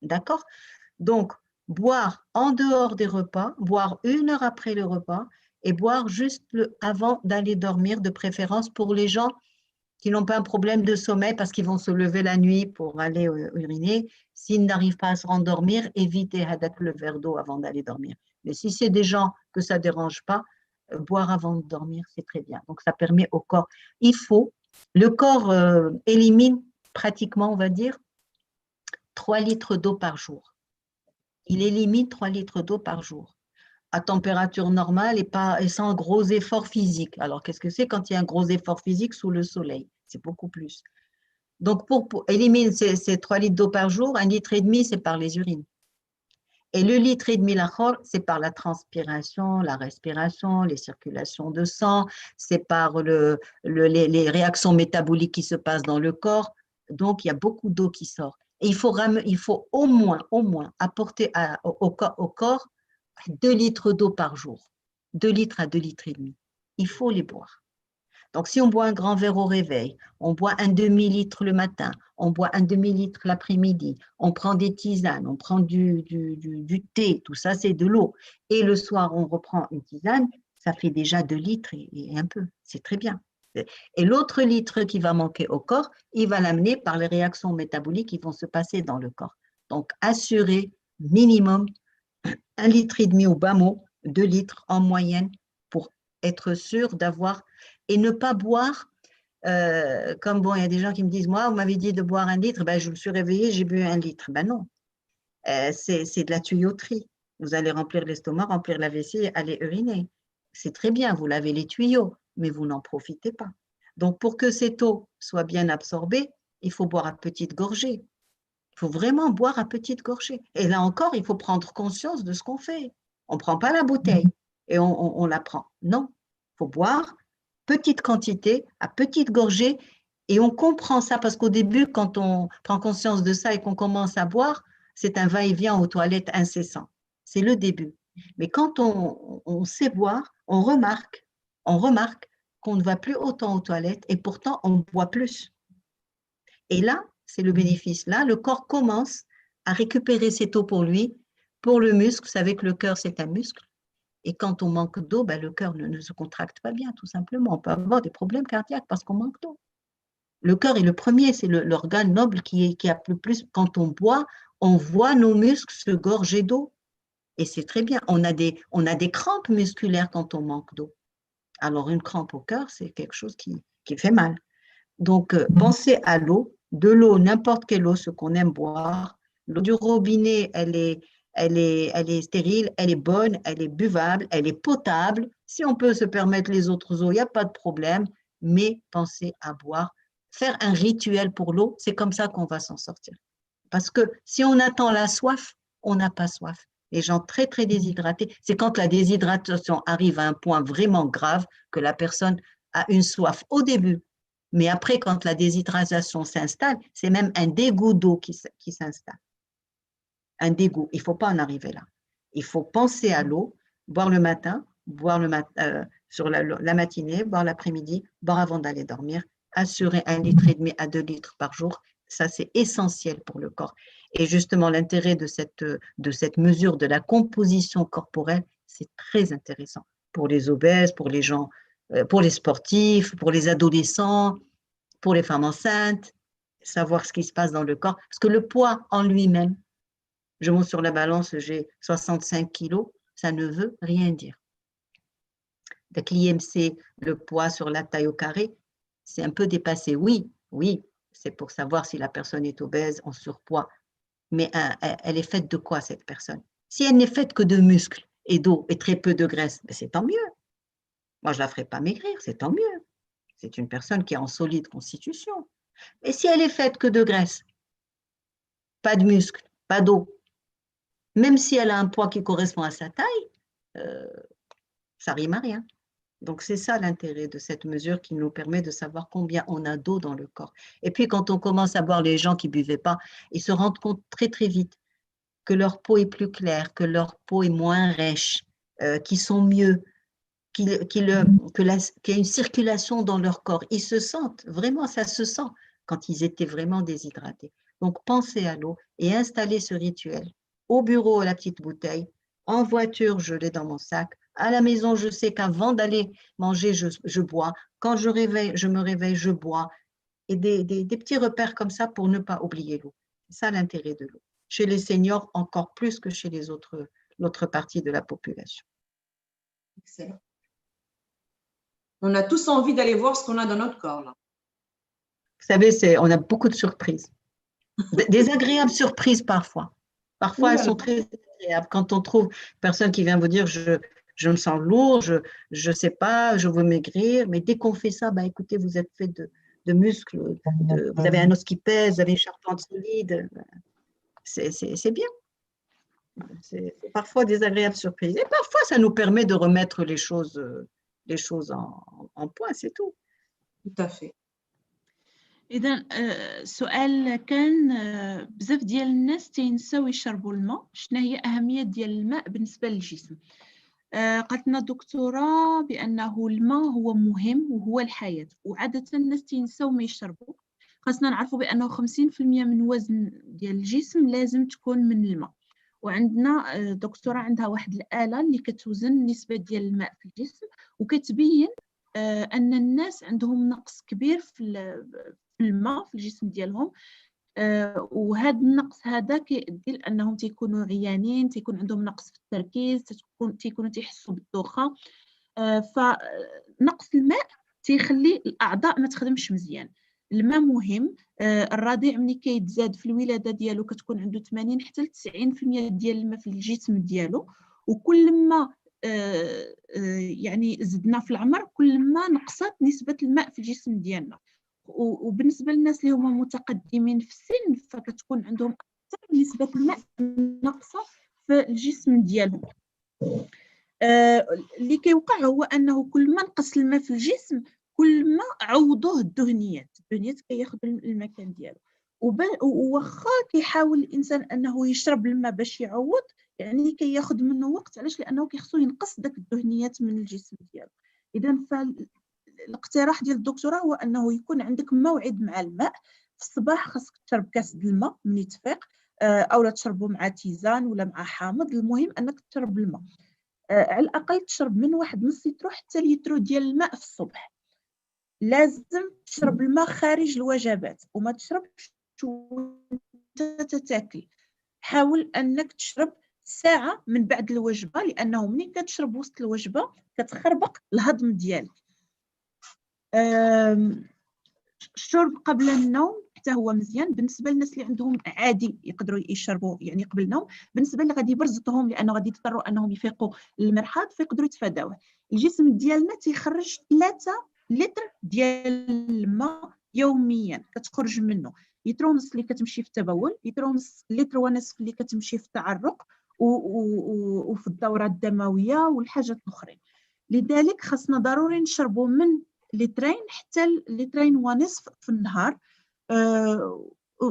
D'accord? Donc, boire en dehors des repas, boire 1 heure après le repas et boire juste avant d'aller dormir, de préférence pour les gens qui n'ont pas un problème de sommeil parce qu'ils vont se lever la nuit pour aller uriner. S'ils n'arrivent pas à se rendormir, évitez le verre d'eau avant d'aller dormir. Mais si c'est des gens que ça ne dérange pas, boire avant de dormir, c'est très bien. Donc, ça permet au corps. Le corps élimine pratiquement, on va dire, 3 litres d'eau par jour. Il élimine 3 litres d'eau par jour à température normale et sans gros efforts physiques. Alors, qu'est-ce que c'est quand il y a un gros effort physique sous le soleil? C'est beaucoup plus. Donc, pour éliminer ces 3 litres d'eau par jour, 1,5 litre, c'est par les urines. Et le 1,5 litre l'achor, c'est par la transpiration, la respiration, les circulations de sang, c'est par les réactions métaboliques qui se passent dans le corps. Donc, il y a beaucoup d'eau qui sort. Et il faut au moins apporter au corps 2 litres d'eau par jour, 2 litres à 2,5 litres. Il faut les boire. Donc, si on boit un grand verre au réveil, on boit un demi-litre le matin, on boit un demi-litre l'après-midi, on prend des tisanes, on prend du thé, tout ça, c'est de l'eau. Et le soir, on reprend une tisane, ça fait déjà 2 litres et un peu. C'est très bien. Et l'autre litre qui va manquer au corps, il va l'amener par les réactions métaboliques qui vont se passer dans le corps. Donc, assurer minimum 1,5 litre au bas mot, 2 litres en moyenne pour être sûr d'avoir et ne pas boire. Comme bon, il y a des gens qui me disent, moi, vous m'avez dit de boire 1 litre, ben, je me suis réveillée, j'ai bu 1 litre. Ben non, c'est de la tuyauterie. Vous allez remplir l'estomac, remplir la vessie, aller uriner. C'est très bien, vous lavez les tuyaux, mais vous n'en profitez pas. Donc, pour que cette eau soit bien absorbée, il faut boire à petite gorgée. Il faut vraiment boire à petite gorgée. Et là encore, il faut prendre conscience de ce qu'on fait. On ne prend pas la bouteille et on la prend. Non, il faut boire petite quantité, à petite gorgée, et on comprend ça parce qu'au début, quand on prend conscience de ça et qu'on commence à boire, c'est un va-et-vient aux toilettes incessant. C'est le début. Mais quand on sait boire, on remarque qu'on ne va plus autant aux toilettes et pourtant on boit plus. Et là, c'est le bénéfice. Là, le corps commence à récupérer cette eau pour lui, pour le muscle. Vous savez que le cœur, c'est un muscle. Et quand on manque d'eau, ben, le cœur ne se contracte pas bien, tout simplement. On peut avoir des problèmes cardiaques parce qu'on manque d'eau. Le cœur est le premier, c'est l'organe noble qui a le plus. Quand on boit, on voit nos muscles se gorger d'eau. Et c'est très bien. On a des crampes musculaires quand on manque d'eau. Alors, une crampe au cœur, c'est quelque chose qui fait mal. Donc, pensez à l'eau, de l'eau, n'importe quelle eau, ce qu'on aime boire. L'eau du robinet, elle est stérile, elle est bonne, elle est buvable, elle est potable. Si on peut se permettre les autres eaux, il n'y a pas de problème, mais pensez à boire. Faire un rituel pour l'eau, c'est comme ça qu'on va s'en sortir. Parce que si on attend la soif, on n'a pas soif. Les gens très, très déshydratés, c'est quand la déshydratation arrive à un point vraiment grave que la personne a une soif au début. Mais après, quand la déshydratation s'installe, c'est même un dégoût d'eau qui s'installe. Un dégoût. Il ne faut pas en arriver là. Il faut penser à l'eau, boire le matin, sur la matinée, boire l'après-midi, boire avant d'aller dormir, assurer 1,5 litre à 2 litres par jour. Ça, c'est essentiel pour le corps. Et justement, l'intérêt de cette mesure de la composition corporelle, c'est très intéressant pour les obèses, pour les gens, pour les sportifs, pour les adolescents, pour les femmes enceintes, savoir ce qui se passe dans le corps. Parce que le poids en lui-même, je monte sur la balance, j'ai 65 kilos, ça ne veut rien dire. Donc l'IMC, le poids sur la taille au carré, c'est un peu dépassé. Oui, c'est pour savoir si la personne est obèse, en surpoids. Mais elle est faite de quoi, cette personne? Si elle n'est faite que de muscles et d'eau et très peu de graisse, ben c'est tant mieux. Moi, je ne la ferai pas maigrir, c'est tant mieux. C'est une personne qui est en solide constitution. Et si elle est faite que de graisse, pas de muscles, pas d'eau, même si elle a un poids qui correspond à sa taille, ça rime à rien. Donc, c'est ça l'intérêt de cette mesure qui nous permet de savoir combien on a d'eau dans le corps. Et puis, quand on commence à voir les gens qui ne buvaient pas, ils se rendent compte très, très vite que leur peau est plus claire, que leur peau est moins rêche, qu'ils sont mieux, qu'il y a une circulation dans leur corps. Ils se sentent, vraiment, ça se sent quand ils étaient vraiment déshydratés. Donc, pensez à l'eau et installez ce rituel. Au bureau, la petite bouteille. En voiture, je l'ai dans mon sac. À la maison, je sais qu'avant d'aller manger, je bois. Quand je me réveille, je bois. Et des petits repères comme ça pour ne pas oublier l'eau. C'est ça l'intérêt de l'eau. Chez les seniors, encore plus que chez l'autre partie de la population. Excellent. On a tous envie d'aller voir ce qu'on a dans notre corps, là. Vous savez, on a beaucoup de surprises. Des agréables surprises parfois. Parfois, oui, elles sont très agréables. Quand on trouve une personne qui vient vous dire je me sens lourd, je ne sais pas, je veux maigrir, mais dès qu'on fait ça, bah, écoutez, vous êtes fait de muscles, vous avez un os qui pèse, vous avez une charpente solide. C'est bien. C'est parfois des agréables surprises. Et parfois, ça nous permet de remettre les choses en point, c'est tout. Tout à fait. إذا سؤال كان بزاف ديال الناس تينساو يشربوا الماء. شنو هي أهمية ديال الماء بالنسبة للجسم؟ قالت لنا الدكتورة بأنه الماء هو مهم وهو الحياة، وعادة الناس تينساو ما يشربوا. خاصنا نعرفوا بأنه 50% من وزن ديال الجسم لازم تكون من الماء، وعندنا الدكتورة عندها واحد الآلة اللي كتوزن النسبة ديال الماء في الجسم وكتبين أن الناس عندهم نقص كبير في الماء في الجسم ديالهم. وهذا النقص هذا كيؤدي لانهم تيكونوا عيانين، تيكون عندهم نقص في التركيز، تيكونوا تيحسوا بالدوخه. فنقص الماء تيخلي الاعضاء ما تخدمش مزيان. الماء مهم. الرضيع ملي كيتزاد في الولاده ديالو كتكون عنده 80 حتى ل 90% ديال الماء في الجسم ديالو، وكل ما يعني زدنا في العمر كل ما نقصت نسبه الماء في الجسم ديالنا. وبالنسبه للناس اللي هما متقدمين في السن فكتكون عندهم اكثر نسبه الماء ناقصه في الجسم ديالهم. اللي كيوقع هو انه كل ما نقص الماء في الجسم كل ما عوضوه الدهنيات كياخذ المكان ديالو. وواخا كيحاول الانسان انه يشرب الماء باش يعوض، يعني كياخذ منه وقت. علاش؟ لانه كيخصو ينقص داك الدهنيات من الجسم ديالو. اذا الاقتراح ديال الدكتوره هو انه يكون عندك موعد مع الماء. في الصباح خاصك تشرب كاس د الماء ملي تفيق، او لا تشربه مع تيزان ولا مع حامض. المهم انك تشرب الماء على الاقل تشرب من واحد نص لتر حتى لتر ديال الماء في الصبح. لازم تشرب الماء خارج الوجبات وما تشربش وانت تتاكل. حاول انك تشرب ساعه من بعد الوجبه، لانه ملي كتشرب وسط الوجبه كتخربق الهضم ديالك. الشرب قبل النوم حتى هو مزيان. بالنسبه للناس اللي عندهم عادي يقدروا يشربوا يعني قبل النوم، بالنسبه اللي غادي يبرزطهم لانه غادي يضطروا انهم يفيقوا للمرحاض فيقدروا يتفاداوه. الجسم ديالنا تيخرج 3 لتر ديال الماء يوميا، كتخرج منه لتر ونص اللي كتمشي في التبول، لتر ونصف اللي كتمشي في التعرق وفي الدوره الدمويه والحاجات الاخرين. لذلك خاصنا ضروري نشربوا من لترين حتى لترين ونصف في النهار،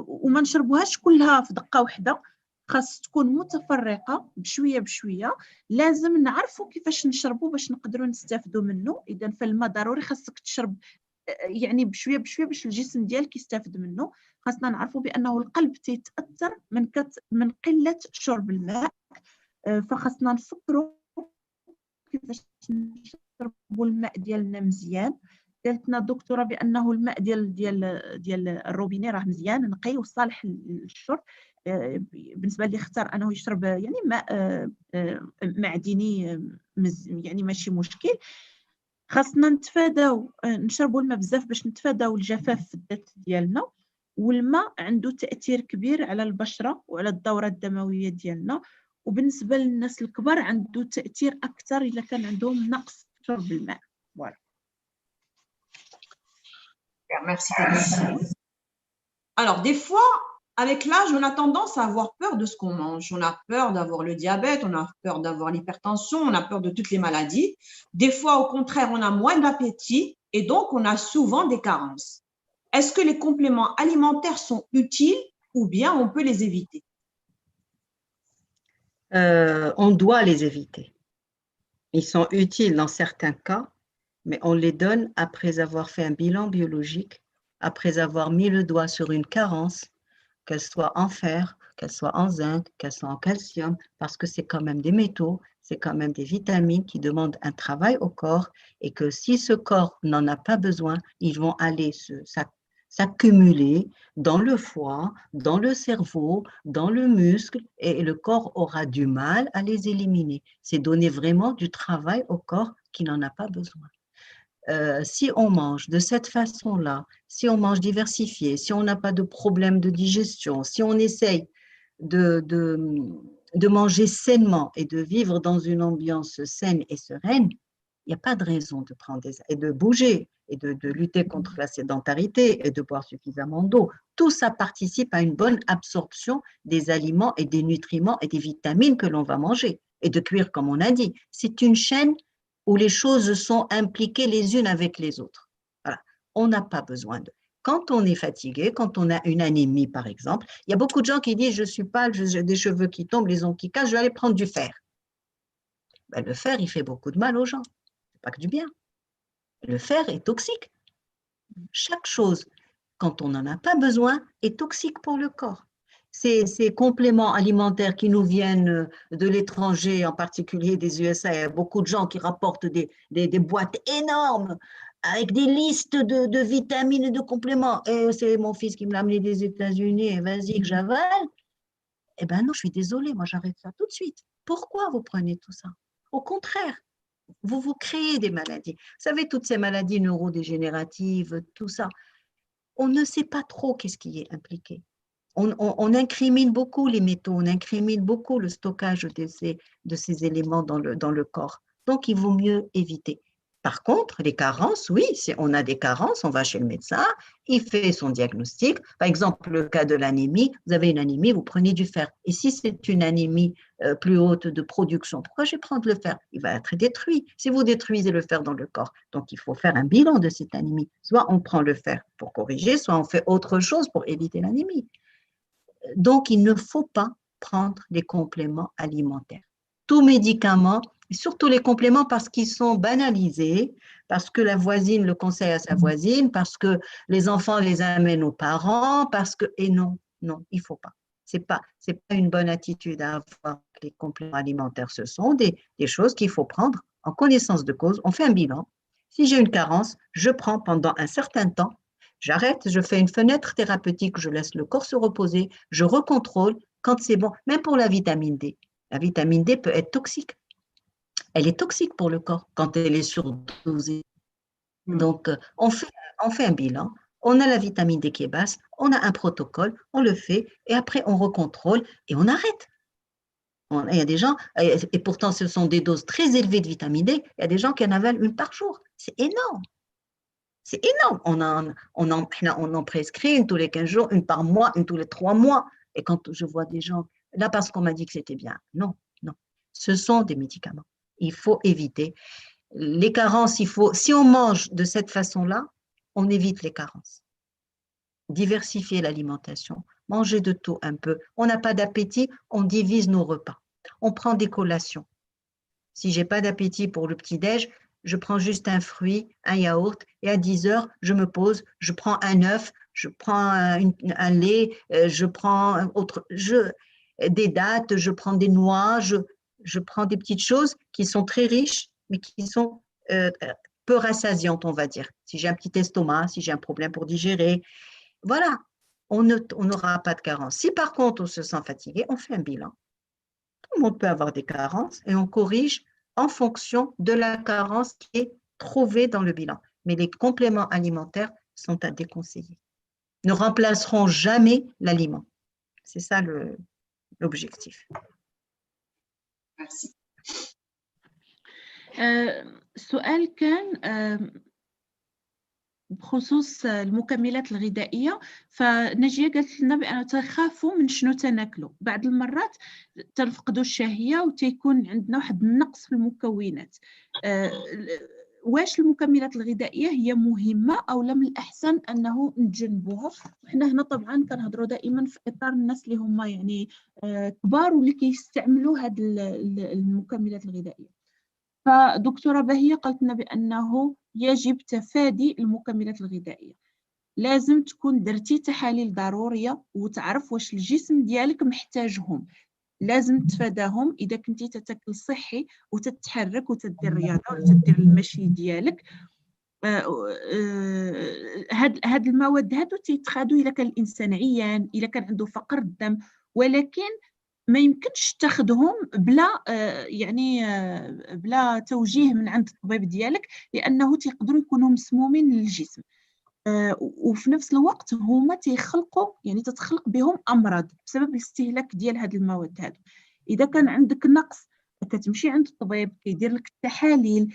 وما نشربوهاش كلها في دقه واحده. خاص تكون متفرقه بشويه بشويه. لازم نعرفوا كيفاش نشربوا باش نقدروا نستافدوا منه. اذا فالماء ضروري خاصك تشرب يعني بشويه بشويه باش الجسم ديالك يستافد منه. خاصنا نعرفوا بانه القلب تيتاثر من قله شرب الماء، فخاصنا نفكروا كيفاش نشربوا الماء ديالنا مزيان. قالت لنا الدكتوره بانه الماء ديال الروبيني راه مزيان نقي وصالح للشرب. بالنسبه لي اختار انه يشرب يعني ماء معدني يعني ماشي مشكل. خاصنا نتفاداو نشربوا الماء بزاف باش نتفاداو الجفاف في الذات ديالنا. والماء عنده تاثير كبير على البشره وعلى الدوره الدمويه ديالنا. وبالنسبه للناس الكبار عنده تاثير اكثر اذا كان عندهم نقص في شرب الماء. فوالا. Merci. Alors, des fois, avec l'âge, on a tendance à avoir peur de ce qu'on mange. On a peur d'avoir le diabète, on a peur d'avoir l'hypertension, on a peur de toutes les maladies. Des fois, au contraire, on a moins d'appétit et donc on a souvent des carences. Est-ce que les compléments alimentaires sont utiles ou bien on peut les éviter? On doit les éviter. Ils sont utiles dans certains cas, mais on les donne après avoir fait un bilan biologique, après avoir mis le doigt sur une carence, qu'elle soit en fer, qu'elle soit en zinc, qu'elle soit en calcium, parce que c'est quand même des métaux, c'est quand même des vitamines qui demandent un travail au corps, et que si ce corps n'en a pas besoin, ils vont aller s'accumuler dans le foie, dans le cerveau, dans le muscle, et le corps aura du mal à les éliminer. C'est donner vraiment du travail au corps qui n'en a pas besoin. Si on mange de cette façon-là, si on mange diversifié, si on n'a pas de problème de digestion, si on essaye de manger sainement et de vivre dans une ambiance saine et sereine, il n'y a pas de raison de prendre et de bouger et de lutter contre la sédentarité et de boire suffisamment d'eau. Tout ça participe à une bonne absorption des aliments et des nutriments et des vitamines que l'on va manger. Et de cuire, comme on a dit. C'est une chaîne où les choses sont impliquées les unes avec les autres. Voilà. On n'a pas besoin de... Quand on est fatigué, quand on a une anémie, par exemple, il y a beaucoup de gens qui disent « je suis pâle, j'ai des cheveux qui tombent, les ongles qui cassent, je vais aller prendre du fer ». Ben, le fer, il fait beaucoup de mal aux gens. Pas que du bien. Le fer est toxique. Chaque chose, quand on n'en a pas besoin, est toxique pour le corps. Ces compléments alimentaires qui nous viennent de l'étranger, en particulier des USA, il y a beaucoup de gens qui rapportent des boîtes énormes avec des listes de vitamines et de compléments. Et c'est mon fils qui me l'a amené des États-Unis, et vas-y que j'avale. Eh bien non, je suis désolée, moi j'arrête ça tout de suite. Pourquoi vous prenez tout ça? Au contraire, vous créez des maladies. Vous savez, toutes ces maladies neurodégénératives, tout ça, on ne sait pas trop qu'est-ce qui est impliqué. On incrimine beaucoup les métaux, on incrimine beaucoup le stockage de ces éléments dans le corps. Donc, il vaut mieux éviter. Par contre, les carences, oui, si on a des carences, on va chez le médecin, il fait son diagnostic. Par exemple, le cas de l'anémie, vous avez une anémie, vous prenez du fer. Et si c'est une anémie plus haute de production, pourquoi je vais prendre le fer? Il va être détruit si vous détruisez le fer dans le corps. Donc, il faut faire un bilan de cette anémie. Soit on prend le fer pour corriger, soit on fait autre chose pour éviter l'anémie. Donc, il ne faut pas prendre les compléments alimentaires. Tout médicament, et surtout les compléments parce qu'ils sont banalisés, parce que la voisine le conseille à sa voisine, parce que les enfants les amènent aux parents, parce que… Et non, non, il ne faut pas. Ce n'est pas une bonne attitude à avoir. Les compléments alimentaires, ce sont des choses qu'il faut prendre en connaissance de cause. On fait un bilan. Si j'ai une carence, je prends pendant un certain temps. J'arrête, je fais une fenêtre thérapeutique, je laisse le corps se reposer, je recontrôle quand c'est bon, même pour la vitamine D. La vitamine D peut être toxique. Elle est toxique pour le corps quand elle est surdosée. Donc, on fait un bilan, on a la vitamine D qui est basse, on a un protocole, on le fait, et après on recontrôle et on arrête. Il y a des gens, et pourtant ce sont des doses très élevées de vitamine D, il y a des gens qui en avalent une par jour. C'est énorme. C'est énorme. On en prescrit une tous les 15 jours, une par mois, une tous les 3 mois. Et quand je vois des gens, là, parce qu'on m'a dit que c'était bien. Non, non. Ce sont des médicaments. Il faut éviter. Les carences, si on mange de cette façon-là, on évite les carences. Diversifier l'alimentation, manger de tout un peu. On n'a pas d'appétit, on divise nos repas. On prend des collations. Si je n'ai pas d'appétit pour le petit-déj, je prends juste un fruit, un yaourt, et à 10 heures, je me pose, je prends un œuf, je prends un lait, je prends des dattes, je prends des noix, je prends des petites choses qui sont très riches, mais qui sont peu rassasiantes, on va dire. Si j'ai un petit estomac, si j'ai un problème pour digérer, voilà, on n'aura pas de carence. Si par contre on se sent fatigué, on fait un bilan. Tout le monde peut avoir des carences et on corrige en fonction de la carence qui est trouvée dans le bilan. Mais les compléments alimentaires sont à déconseiller. Ne remplaceront jamais l'aliment. C'est ça l'objectif. Merci. السؤال كان بخصوص المكملات الغذائية، فنجية قالت لنا بأن تخافوا من شنو تناكلوا. بعض المرات تنفقدوا الشهية وتيكون عندنا واحد النقص في المكونات. واش المكملات الغذائية هي مهمة أو لا من الأحسن أنه نتجنبوها؟ وحنا هنا طبعا كنهضروا دائما في إطار الناس اللي هما يعني كبار واللي كيستعملوا هاد المكملات الغذائية. فدكتورة بهية قالت لنا بأنه يجب تفادي المكملات الغذائية. لازم تكون درتي تحاليل ضرورية وتعرف واش الجسم ديالك محتاجهم. لازم تفاداهم إذا كنتي تتاكل صحي وتتحرك وتدير الرياضة وتدير المشي ديالك. هاد المواد هادو تيتخادو إلا كان الإنسان عيان، إلا كان عنده فقر الدم، ولكن ما يمكنش تاخذهم بلا بلا توجيه من عند الطبيب ديالك، لأنه تيقدروا يكونوا مسمومين للجسم. وفي نفس الوقت هما تيخلقوا تتخلق بهم أمراض بسبب الاستهلاك ديال هاد المواد هادو. إذا كان عندك نقص كتمشي عند الطبيب كيدير لك التحاليل،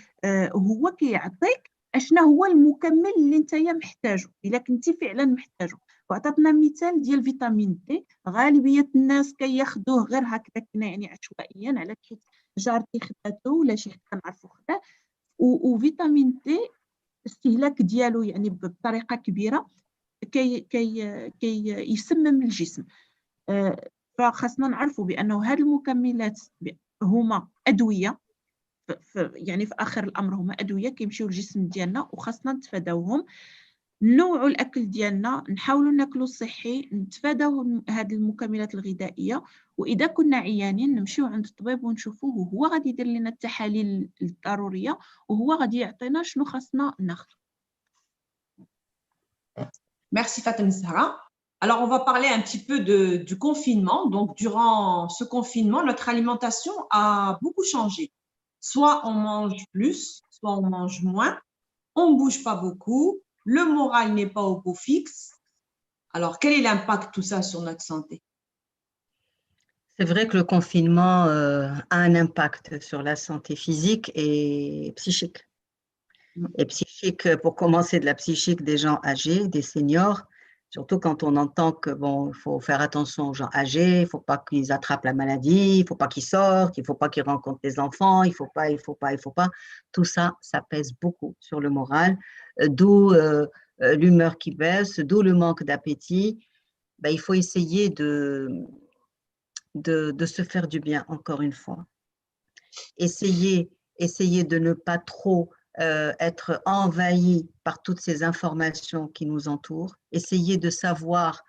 هو كيعطيك اشنا هو المكمل اللي نتايا محتاجه إذا كنتي فعلا محتاجه. وعطاتنا مثال ديال فيتامين دي، غالبية الناس كياخذوه غير هكذا عشوائيا على حيت جارتي خداتو ولا شي حد كنعرفو خداه. وفيتامين دي الاستهلاك ديالو بطريقة كبيرة كي يسمم الجسم. فخاصنا نعرفوا بأنه هذه المكملات هما أدوية، في آخر الأمر هما أدوية كيمشيو للجسم ديالنا وخاصنا نتفاداوهم. نوعوا الأكل ديالنا، نحاولوا ناكلوا صحي، نتفاداو هذه المكملات الغذائية. وإذا كنا عيانين نمشيو عند الطبيب ونشوفوه وهو غادي يدير لنا التحاليل الضرورية وهو غادي يعطينا شنو خاصنا ناخذ. Merci Fatem Zahra. Alors, on va parler un petit peu du confinement. Donc, durant ce confinement, notre alimentation a beaucoup changé. Soit on mange plus, soit on mange moins. On ne bouge pas beaucoup. Le moral n'est pas au beau fixe. Alors, quel est l'impact de tout ça sur notre santé? C'est vrai que le confinement a un impact sur la santé physique et psychique. Et psychique, pour commencer, de la psychique des gens âgés, des seniors, surtout quand on entend que bon, il faut faire attention aux gens âgés, il ne faut pas qu'ils attrapent la maladie, il ne faut pas qu'ils sortent, il ne faut pas qu'ils rencontrent des enfants, il ne faut pas, il ne faut pas, il ne faut pas. Tout ça, ça pèse beaucoup sur le moral, d'où l'humeur qui baisse, d'où le manque d'appétit. Ben, il faut essayer de se faire du bien, encore une fois. Essayer de ne pas trop être envahi par toutes ces informations qui nous entourent, essayer de savoir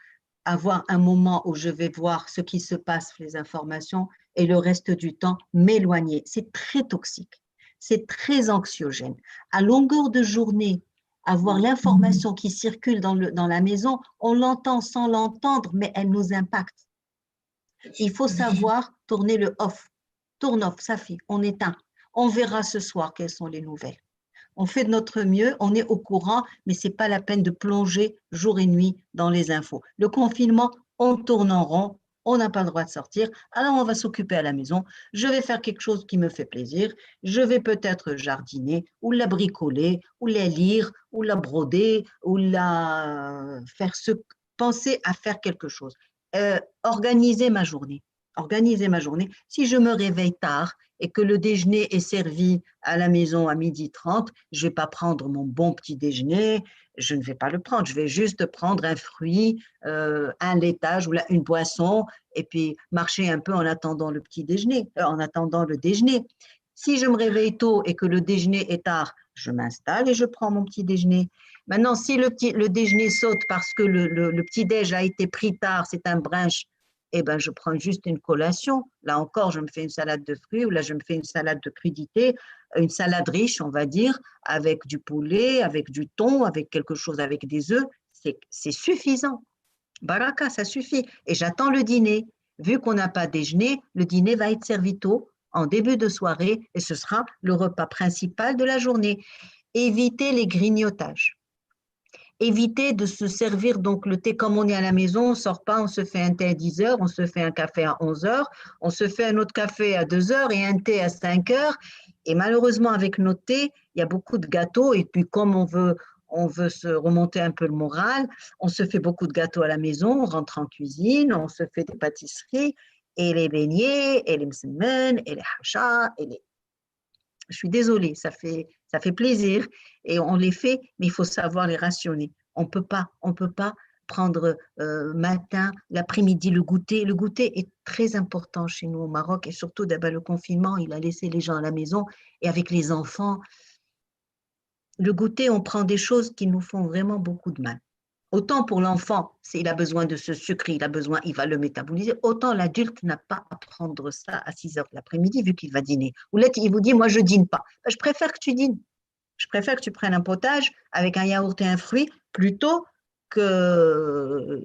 avoir un moment où je vais voir ce qui se passe, les informations, et le reste du temps m'éloigner. C'est très toxique, c'est très anxiogène. À longueur de journée, avoir l'information qui circule dans la maison, on l'entend sans l'entendre, mais elle nous impacte. Il faut savoir tourner le off. Tourne off, ça fait, on éteint. On verra ce soir quelles sont les nouvelles. On fait de notre mieux, on est au courant, mais ce n'est pas la peine de plonger jour et nuit dans les infos. Le confinement, on tourne en rond, on n'a pas le droit de sortir, alors on va s'occuper à la maison. Je vais faire quelque chose qui me fait plaisir, je vais peut-être jardiner, ou la bricoler, ou la lire, ou la broder, ou la faire penser à faire quelque chose. Organiser ma journée. Si je me réveille tard et que le déjeuner est servi à la maison à 12h30, je ne vais pas prendre mon bon petit déjeuner, je ne vais pas le prendre, je vais juste prendre un fruit, un laitage ou une boisson et puis marcher un peu en attendant le petit déjeuner, en attendant le déjeuner. Si je me réveille tôt et que le déjeuner est tard, je m'installe et je prends mon petit déjeuner. Maintenant, si le déjeuner saute parce que le petit déj a été pris tard, c'est un brunch, eh ben, je prends juste une collation. Là encore, je me fais une salade de fruits ou là, je me fais une salade de crudités, une salade riche, on va dire, avec du poulet, avec du thon, avec quelque chose, avec des œufs. C'est suffisant. Baraka, ça suffit. Et j'attends le dîner. Vu qu'on n'a pas déjeuné, le dîner va être servi tôt, en début de soirée, et ce sera le repas principal de la journée. Éviter les grignotages. Éviter de se servir donc le thé comme on est à la maison, on ne sort pas, on se fait un thé à 10h, on se fait un café à 11h, on se fait un autre café à 2h et un thé à 5h. Et malheureusement, avec nos thés, il y a beaucoup de gâteaux. Et puis, comme on veut se remonter un peu le moral, on se fait beaucoup de gâteaux à la maison, on rentre en cuisine, on se fait des pâtisseries, et les beignets, et les msemen, et les hachas, Je suis désolée, ça fait plaisir et on les fait, mais il faut savoir les rationner. On peut pas prendre matin, l'après-midi le goûter. Le goûter est très important chez nous au Maroc et surtout d'abord le confinement, il a laissé les gens à la maison et avec les enfants. Le goûter, on prend des choses qui nous font vraiment beaucoup de mal. Autant pour l'enfant, il a besoin de ce sucre, il va le métaboliser, autant l'adulte n'a pas à prendre ça à 6h de l'après-midi vu qu'il va dîner. Ou là, il vous dit, moi, je ne dîne pas. Je préfère que tu dînes. Je préfère que tu prennes un potage avec un yaourt et un fruit plutôt que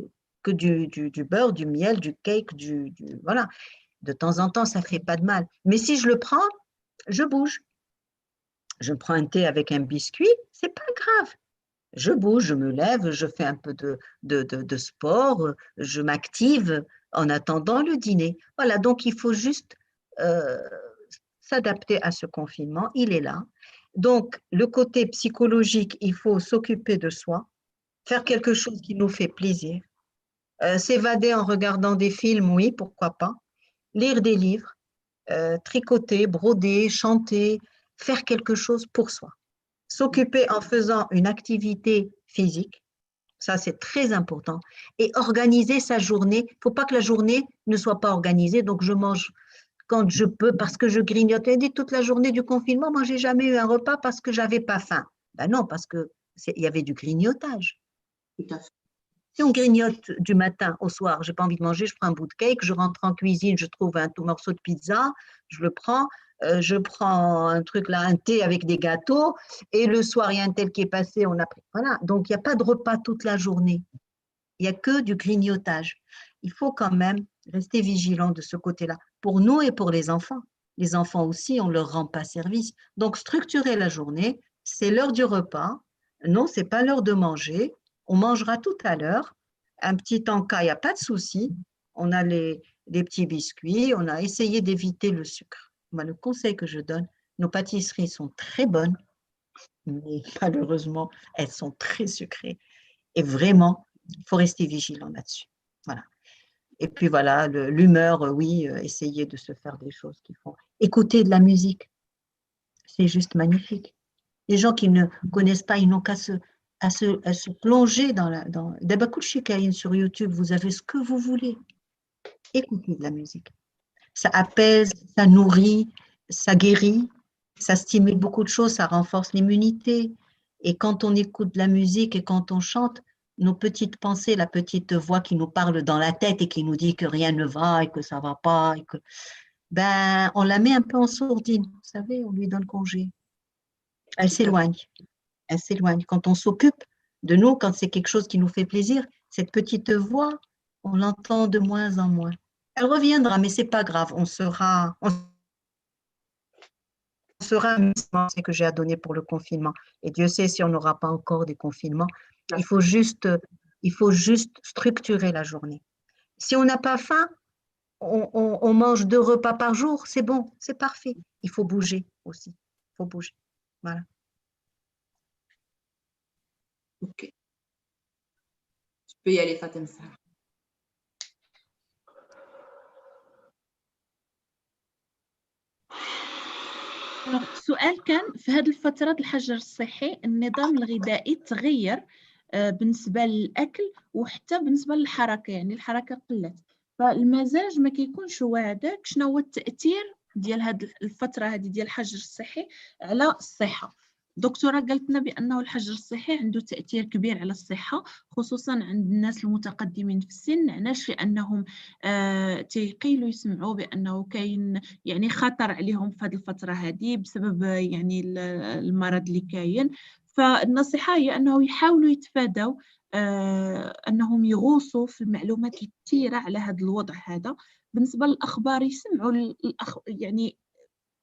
du beurre, du miel, du cake, voilà. De temps en temps, ça ne fait pas de mal. Mais si je le prends, je bouge. Je prends un thé avec un biscuit, ce n'est pas grave. Je bouge, je me lève, je fais un peu de sport, je m'active en attendant le dîner. Voilà, donc il faut juste s'adapter à ce confinement, il est là. Donc, le côté psychologique, il faut s'occuper de soi, faire quelque chose qui nous fait plaisir, s'évader en regardant des films, oui, pourquoi pas, lire des livres, tricoter, broder, chanter, faire quelque chose pour soi. S'occuper en faisant une activité physique, ça c'est très important, et organiser sa journée. Il ne faut pas que la journée ne soit pas organisée, donc je mange quand je peux parce que je grignote. Et dit toute la journée du confinement, moi j'ai jamais eu un repas parce que j'avais pas faim. Ben non, parce que il y avait du grignotage. Tout à fait. Si on grignote du matin au soir, j'ai pas envie de manger, je prends un bout de cake, je rentre en cuisine, je trouve un tout morceau de pizza, je le prends, je prends un truc là, un thé avec des gâteaux, et le soir, il y a un tel qui est passé, on a pris. Voilà, donc il n'y a pas de repas toute la journée. Il n'y a que du grignotage. Il faut quand même rester vigilant de ce côté-là, pour nous et pour les enfants. Les enfants aussi, on ne leur rend pas service. Donc, structurer la journée, c'est l'heure du repas. Non, ce n'est pas l'heure de manger. On mangera tout à l'heure. Un petit encas, il n'y a pas de souci. On a les petits biscuits. On a essayé d'éviter le sucre. Moi, le conseil que je donne, nos pâtisseries sont très bonnes, mais malheureusement, elles sont très sucrées. Et vraiment, il faut rester vigilant là-dessus. Voilà. Et puis voilà, l'humeur, oui, essayer de se faire des choses qui font. Écouter de la musique, c'est juste magnifique. Les gens qui ne connaissent pas, ils n'ont qu'à se plonger dans Dabakul Shikaïn sur YouTube, vous avez ce que vous voulez. Écoutez de la musique. Ça apaise, ça nourrit, ça guérit, ça stimule beaucoup de choses, ça renforce l'immunité. Et quand on écoute de la musique et quand on chante, nos petites pensées, la petite voix qui nous parle dans la tête et qui nous dit que rien ne va et que ça ne va pas, et que, ben, on la met un peu en sourdine, vous savez, on lui donne congé. Elle s'éloigne. Elle s'éloigne. Quand on s'occupe de nous, quand c'est quelque chose qui nous fait plaisir, cette petite voix, on l'entend de moins en moins. Elle reviendra, mais ce n'est pas grave, on sera c'est que j'ai à donner pour le confinement. Et Dieu sait si on n'aura pas encore des confinements. Il faut juste structurer la journée. Si on n'a pas faim, on mange 2 repas par jour, c'est bon, c'est parfait. Il faut bouger aussi. Il faut bouger. Voilà. Ok. Tu peux y aller, Fatem Sarah. السؤال كان في هذه الفترة الحجر الصحي النظام الغذائي تغير بالنسبة للأكل وحتى بالنسبة للحركة، يعني الحركة قلت، فالمزاج ما كيكونش واعدك شنو هو التأثير ديال هذه الفترة هذه ديال الحجر الصحي على الصحة. دكتورة قالت لنا بأنه الحجر الصحي عنده تأثير كبير على الصحة، خصوصا عند الناس المتقدمين في السن. علاش؟ لأنهم تيقيلوا يسمعوا بأنه كاين يعني خطر عليهم في هذه الفترة هذه بسبب يعني المرض اللي كاين. فالنصيحة هي أنه يحاولوا يتفادوا أنهم يغوصوا في المعلومات الكثيرة على هذا الوضع هذا. بالنسبة للأخبار يسمعوا يعني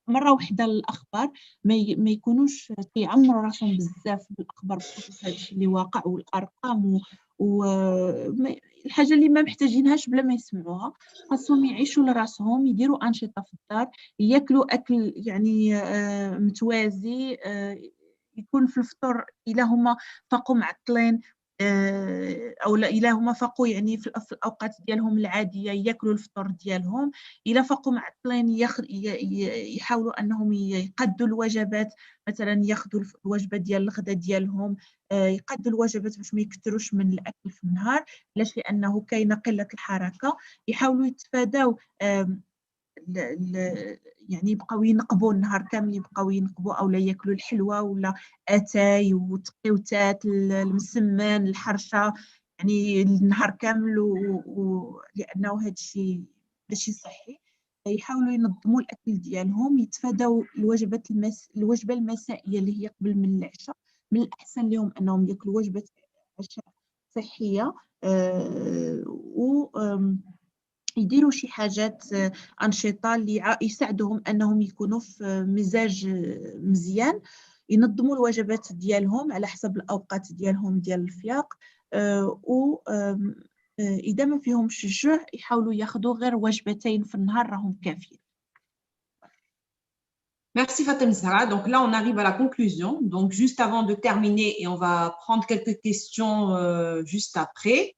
مرة واحدة الأخبار، ما يكونوش كيعمروا راسهم بزاف بالأخبار بخصوص هذا الشيء اللي واقع والأرقام الحاجة اللي ما محتاجينهاش بلا ما يسمعوها. خاصهم يعيشوا لراسهم، يديروا أنشطة في الدار، ياكلوا أكل يعني متوازي، يكون في الفطور إلا هما فاقوا معطلين أو لا إلا هما فاقوا يعني في الأوقات ديالهم العادية ياكلوا الفطور ديالهم. إلا فاقوا معطلين يحاولوا أنهم يقدوا الوجبات، مثلا ياخذوا الوجبة ديال الغداء ديالهم، يقدوا الوجبات باش ما يكثروش من الأكل في النهار. علاش؟ لأنه كاينة قلة الحركة. يحاولوا يتفاداو يعني يبقاو ينقبوا النهار كامل، يبقاو ينقبوا او لا ياكلوا الحلوى ولا اتاي وتقيوتات المسمن الحرشه يعني النهار كامل لانه هذا الشيء ماشي صحي. يحاولوا ينظموا الاكل ديالهم، يتفاداو الوجبه المسائيه اللي هي قبل من العشاء. من الاحسن لهم انهم ياكلوا وجبه عشاء صحيه و يديروا شي حاجات أنشطة اللي يساعدهم أنهم يكونوا في مزاج مزيان. ينظموا الوجبات ديالهم على حسب الأوقات ديالهم ديال الفياق، إذا ما فيهمش الجوع يحاولوا ياخذوا غير وجبتين في النهار راهم كافيين. Merci Fatem Sarah. Donc là, on arrive à la conclusion. Donc juste avant de terminer, et on va prendre quelques questions juste après.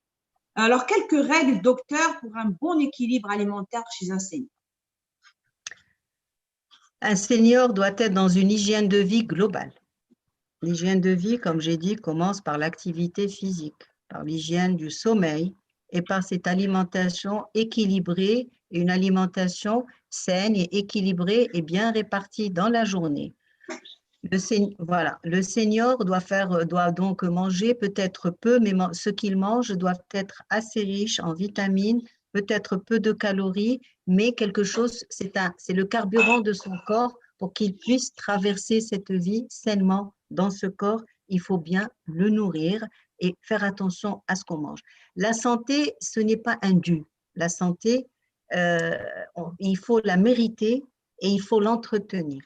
Alors, quelques règles, docteur, pour un bon équilibre alimentaire chez un senior. Un senior doit être dans une hygiène de vie globale. L'hygiène de vie, comme j'ai dit, commence par l'activité physique, par l'hygiène du sommeil et par cette alimentation équilibrée, une alimentation saine et équilibrée et bien répartie dans la journée. Le senior doit donc manger peut-être peu, mais ce qu'il mange doit être assez riche en vitamines, peut-être peu de calories mais quelque chose, c'est le carburant de son corps pour qu'il puisse traverser cette vie sainement dans ce corps. Il faut bien le nourrir et faire attention à ce qu'on mange. La santé, ce n'est pas un dû. La santé, il faut la mériter et il faut l'entretenir.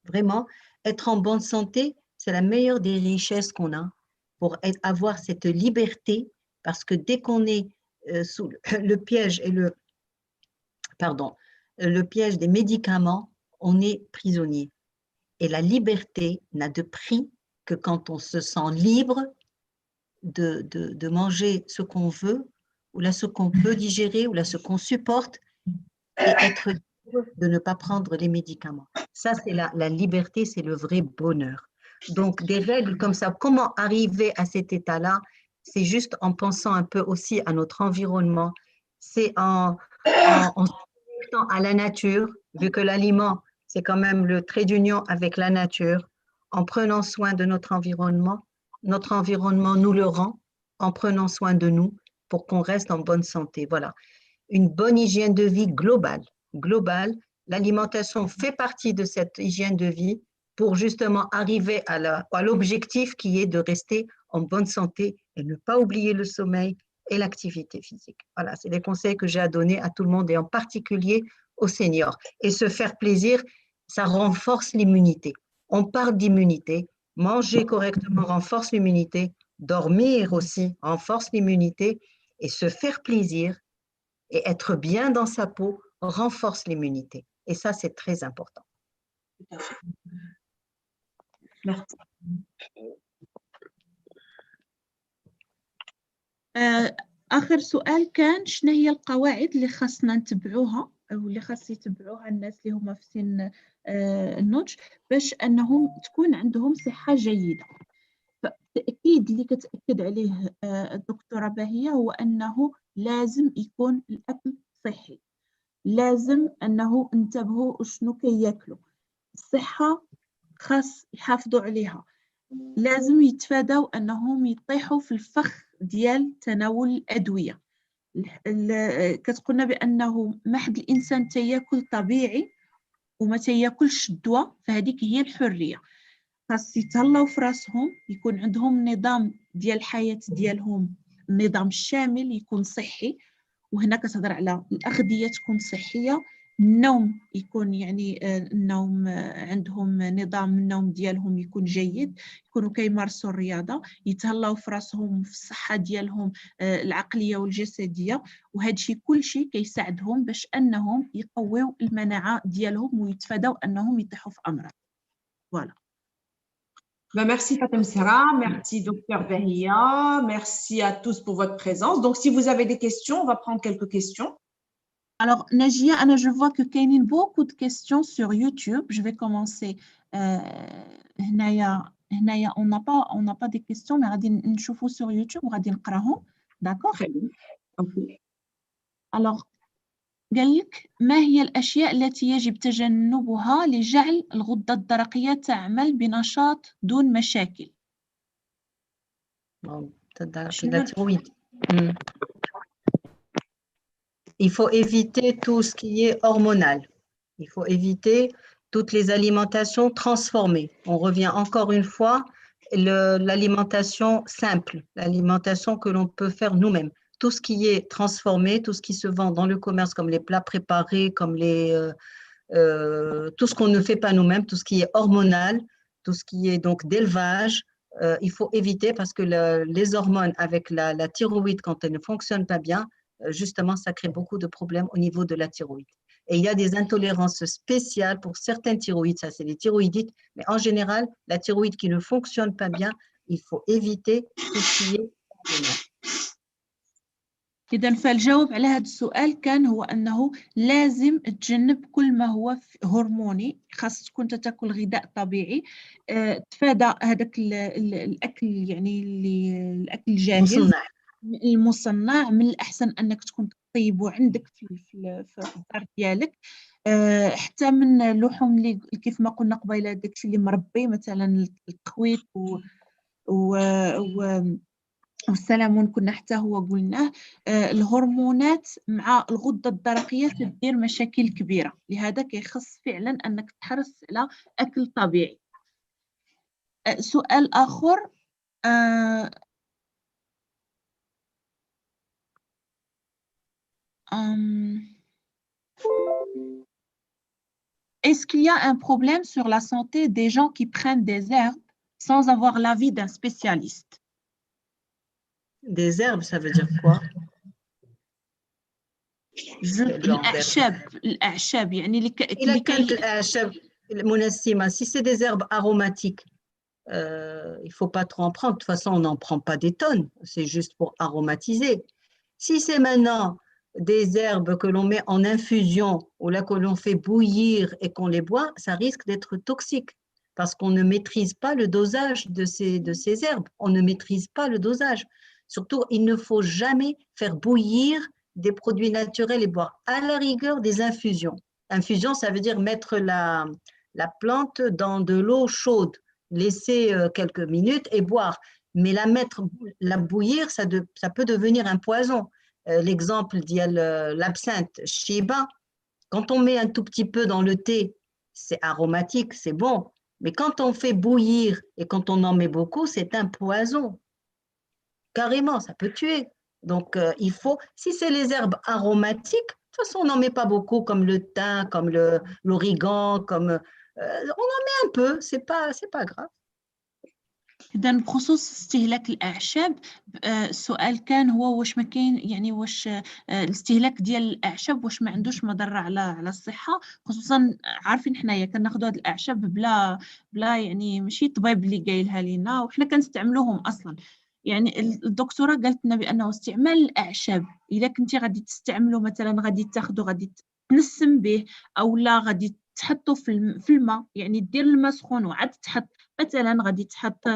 Vraiment, être en bonne santé, c'est la meilleure des richesses qu'on a pour avoir cette liberté, parce que dès qu'on est sous le piège le piège des médicaments, on est prisonnier. Et la liberté n'a de prix que quand on se sent libre de manger ce qu'on veut, ou là ce qu'on peut digérer, ou là ce qu'on supporte, et être libre de ne pas prendre les médicaments. Ça, c'est la liberté, c'est le vrai bonheur. Donc, des règles comme ça, comment arriver à cet état-là? C'est juste en pensant un peu aussi à notre environnement, c'est en se connectant à la nature, vu que l'aliment, c'est quand même le trait d'union avec la nature, en prenant soin de notre environnement nous le rend en prenant soin de nous pour qu'on reste en bonne santé. Voilà. Une bonne hygiène de vie globale. L'alimentation fait partie de cette hygiène de vie pour justement arriver à l'objectif qui est de rester en bonne santé et ne pas oublier le sommeil et l'activité physique. Voilà, c'est les conseils que j'ai à donner à tout le monde et en particulier aux seniors. Et se faire plaisir, ça renforce l'immunité. On parle d'immunité. Manger correctement renforce l'immunité. Dormir aussi renforce l'immunité. Et se faire plaisir et être bien dans sa peau renforce l'immunité. Et ça, c'est très important. Tout à fait. Merci. آخر سؤال كان شنو هي القواعد اللي خاصنا نتبعوها أو اللي خاص يتبعوها الناس اللي هما في سن النضج باش أنهم تكون عندهم صحة جيدة. فالتأكيد اللي كتأكد عليه الدكتورة باهية هو أنه لازم يكون الأكل صحي. لازم أنه انتبهوا شنو كياكلوا. الصحة خاص يحافظوا عليها. لازم يتفادوا أنهم يطيحوا في الفخ ديال تناول الأدوية. كتقولنا بأنه ما حد الإنسان تياكل طبيعي وما تياكلش الدواء، فهذيك هي الحرية. خاص يتهلاو في راسهم، يكون عندهم نظام ديال الحياة ديالهم، نظام شامل يكون صحي. وهنا كتهضر على الأغذية تكون صحية، النوم يكون يعني النوم عندهم نظام النوم ديالهم يكون جيد، يكونوا كيمارسوا الرياضة، يتهلاو في راسهم في الصحة ديالهم العقلية والجسدية. وهذا الشيء كل شيء كيساعدهم باش أنهم يقويوا المناعة ديالهم ويتفادوا أنهم يطيحوا في أمراض. فوالا. Merci Fatem Serra, merci Docteur Behia, merci à tous pour votre présence. Donc, si vous avez des questions, on va prendre quelques questions. Alors, Najia, je vois que il y a beaucoup de questions sur YouTube. Je vais commencer. On n'a pas des questions, mais on va sur YouTube, on va نقراهم. D'accord? Très bien. Okay. Alors, قال لك ما هي الأشياء التي يجب تجنبها لجعل الغدة الدرقية تعمل بنشاط دون مشاكل؟ La thyroïde. Il faut éviter tout ce qui est hormonal. Il faut éviter toutes les alimentations transformées. On revient encore une fois l'alimentation simple, l'alimentation que l'on peut faire nous-mêmes. Tout ce qui est transformé, tout ce qui se vend dans le commerce, comme les plats préparés, comme tout ce qu'on ne fait pas nous-mêmes, tout ce qui est hormonal, tout ce qui est donc d'élevage, il faut éviter parce que les hormones avec la thyroïde, quand elles ne fonctionnent pas bien, justement, ça crée beaucoup de problèmes au niveau de la thyroïde. Et il y a des intolérances spéciales pour certaines thyroïdes, ça c'est les thyroïdites, mais en général, la thyroïde qui ne fonctionne pas bien, il faut éviter tout ce qui est hormonal. إذن فالجواب على هذا السؤال كان هو أنه لازم تجنب كل ما هو هرموني، خاص تكون تاكل غذاء طبيعي، تفادى هذاك الأكل يعني الأكل الجاهز المصنع. من الأحسن أنك تكون تطيبه عندك في الدار ديالك، حتى من اللحوم اللي كيف ما قلنا قبيله داكشي اللي مربي، مثلا التخويت والسلمون كنا حتى هو قلناه. الهرمونات مع الغدة الدرقية تدير مشاكل كبيرة، لهذا كيخص فعلا أنك تحرص على أكل طبيعي. سؤال آخر، est-ce qu'il y a un problème sur la santé des gens qui prennent des herbes sans avoir l'avis d'un spécialiste? Des herbes, ça veut dire quoi? الأعشاب يعني si c'est des herbes aromatiques, il ne faut pas trop en prendre. De toute façon, on n'en prend pas des tonnes, c'est juste pour aromatiser. Si c'est maintenant des herbes que l'on met en infusion ou là que l'on fait bouillir et qu'on les boit, ça risque d'être toxique parce qu'on ne maîtrise pas le dosage de ces herbes. On ne maîtrise pas le dosage. Surtout, il ne faut jamais faire bouillir des produits naturels et boire. À la rigueur, des infusions. Infusion, ça veut dire mettre la plante dans de l'eau chaude, laisser quelques minutes et boire. Mais la bouillir, ça peut devenir un poison. L'exemple l'absinthe, Shiba, quand on met un tout petit peu dans le thé, c'est aromatique, c'est bon. Mais quand on fait bouillir et quand on en met beaucoup, c'est un poison. Carrément, ça peut tuer. Donc, il faut, si c'est les herbes aromatiques, de toute façon, on n'en met pas beaucoup, comme le thym, comme l'origan, comme on en met un peu, c'est pas grave. إذا بخصوص استهلاك الأعشاب، السؤال كان هو واش ما كاين يعني واش الاستهلاك ديال الأعشاب واش ما عندوش مضرة على الصحة، خصوصا عارفين حنايا كناخذوا هاد الأعشاب بلا يعني ماشي طبيب اللي قايلها لينا وحنا كنستعملوهم أصلا. يعني الدكتورة قالت لنا بأنه استعمال الأعشاب إذا كنتي غادي تستعملوا مثلا غادي تاخذوا غادي تنسم به أو لا غادي تحطوا في الماء، يعني دير الماء سخون وعاد تحط مثلا غادي تحط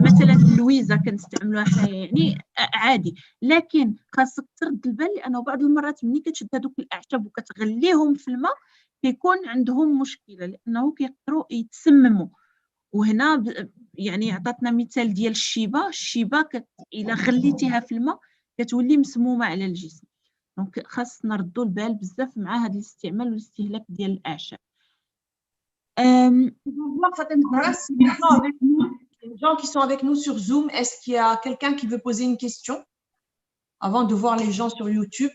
مثلا اللويزه كنستعملوها حنايا يعني عادي، لكن خاصك ترد البال لانه بعض المرات ملي كتشد هذوك الاعشاب وكتغليهم في الماء كيكون عندهم مشكله لانه كيقدروا يتسمموا. وهنا يعني عطاتنا مثال ديال الشيبه الا غليتيها في الماء كتولي مسمومه على الجسم. دونك خاصنا نردوا البال بزاف مع هذا الاستعمال والاستهلاك ديال الاعشاب. Les gens qui sont avec nous sur Zoom, est-ce qu'il y a quelqu'un qui veut poser une question avant de voir les gens sur YouTube?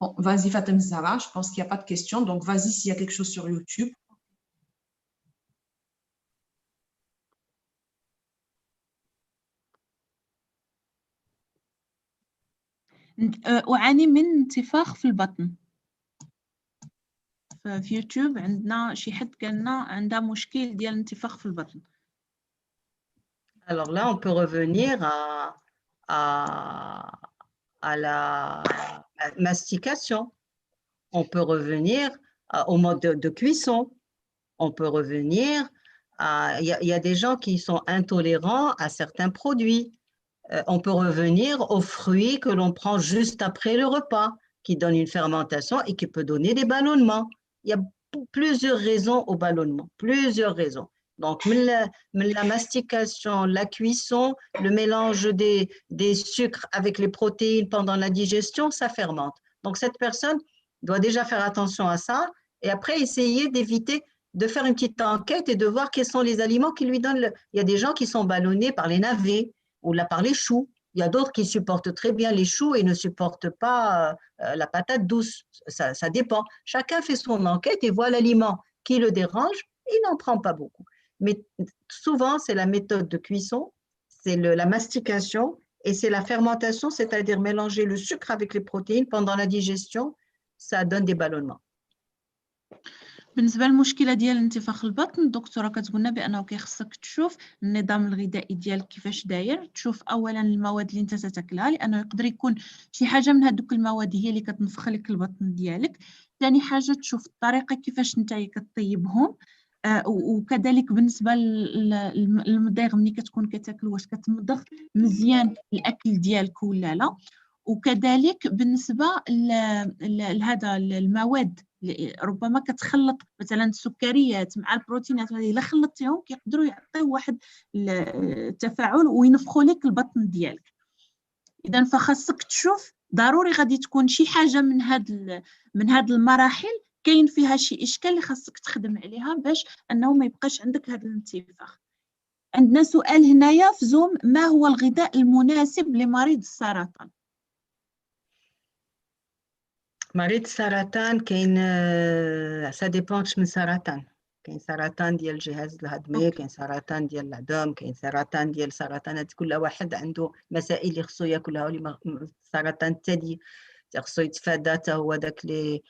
Bon, vas-y Fatem Zahra, je pense qu'il n'y a pas de question, donc vas-y s'il y a quelque chose sur YouTube. أعاني من انتفاخ في البطن. في يوتيوب عندنا شي حد قالنا عندها مشكل ديال انتفاخ في البطن. Alors là, on peut revenir à la mastication. On peut revenir au mode de cuisson. On peut revenir il y a des gens qui sont intolérants à certains produits. On peut revenir aux fruits que l'on prend juste après le repas, qui donnent une fermentation et qui peut donner des ballonnements. Il y a plusieurs raisons au ballonnement, plusieurs raisons. Donc, la mastication, la cuisson, le mélange des sucres avec les protéines pendant la digestion, ça fermente. Donc, cette personne doit déjà faire attention à ça et après essayer d'éviter de faire une petite enquête et de voir quels sont les aliments qui lui donnent. Il y a des gens qui sont ballonnés par les navets ou là par les choux. Il y a d'autres qui supportent très bien les choux et ne supportent pas la patate douce. Ça dépend. Chacun fait son enquête et voit l'aliment qui le dérange. Il n'en prend pas beaucoup. Mais souvent, c'est la méthode de cuisson, c'est la mastication et c'est la fermentation, c'est-à-dire mélanger le sucre avec les protéines pendant la digestion. Ça donne des ballonnements. بالنسبه للمشكله ديال انتفاخ البطن، الدكتوره كتقولنا بانه كيخصك تشوف النظام الغذائي ديالك كيفاش داير، تشوف اولا المواد اللي انت تاكلها لانه يقدر يكون شي حاجه من هذوك المواد هي اللي كتنفخ لك البطن ديالك. ثاني حاجه تشوف الطريقه كيفاش انت كطيبهم، وكذلك بالنسبه للمضيغ ملي كتكون كتاكل واش كتمضغ مزيان الاكل ديالك ولا لا. وكذلك بالنسبه لهذا المواد اللي ربما كتخلط مثلا السكريات مع البروتينات، هذه الا خلطتيهم كيقدروا يعطيو واحد التفاعل وينفخوا لك البطن ديالك. اذا فخاصك تشوف ضروري غادي تكون شي حاجه من هاد المراحل كاين فيها شي اشكال اللي خاصك تخدم عليها باش انه ما يبقاش عندك هذا الانتفاخ. عندنا سؤال هنايا في زوم: ما هو الغذاء المناسب لمريض السرطان؟ مريض السرطان كاين سا ديبونش من سرطان. كاين سرطان ديال الجهاز الهضمي، كاين سرطان ديال العظام، كاين سرطان ديال السرطانات. كل واحد عنده مسائل اللي خصو ياكلها. السرطان الثدي خصو يتفادى حتى هو داك لي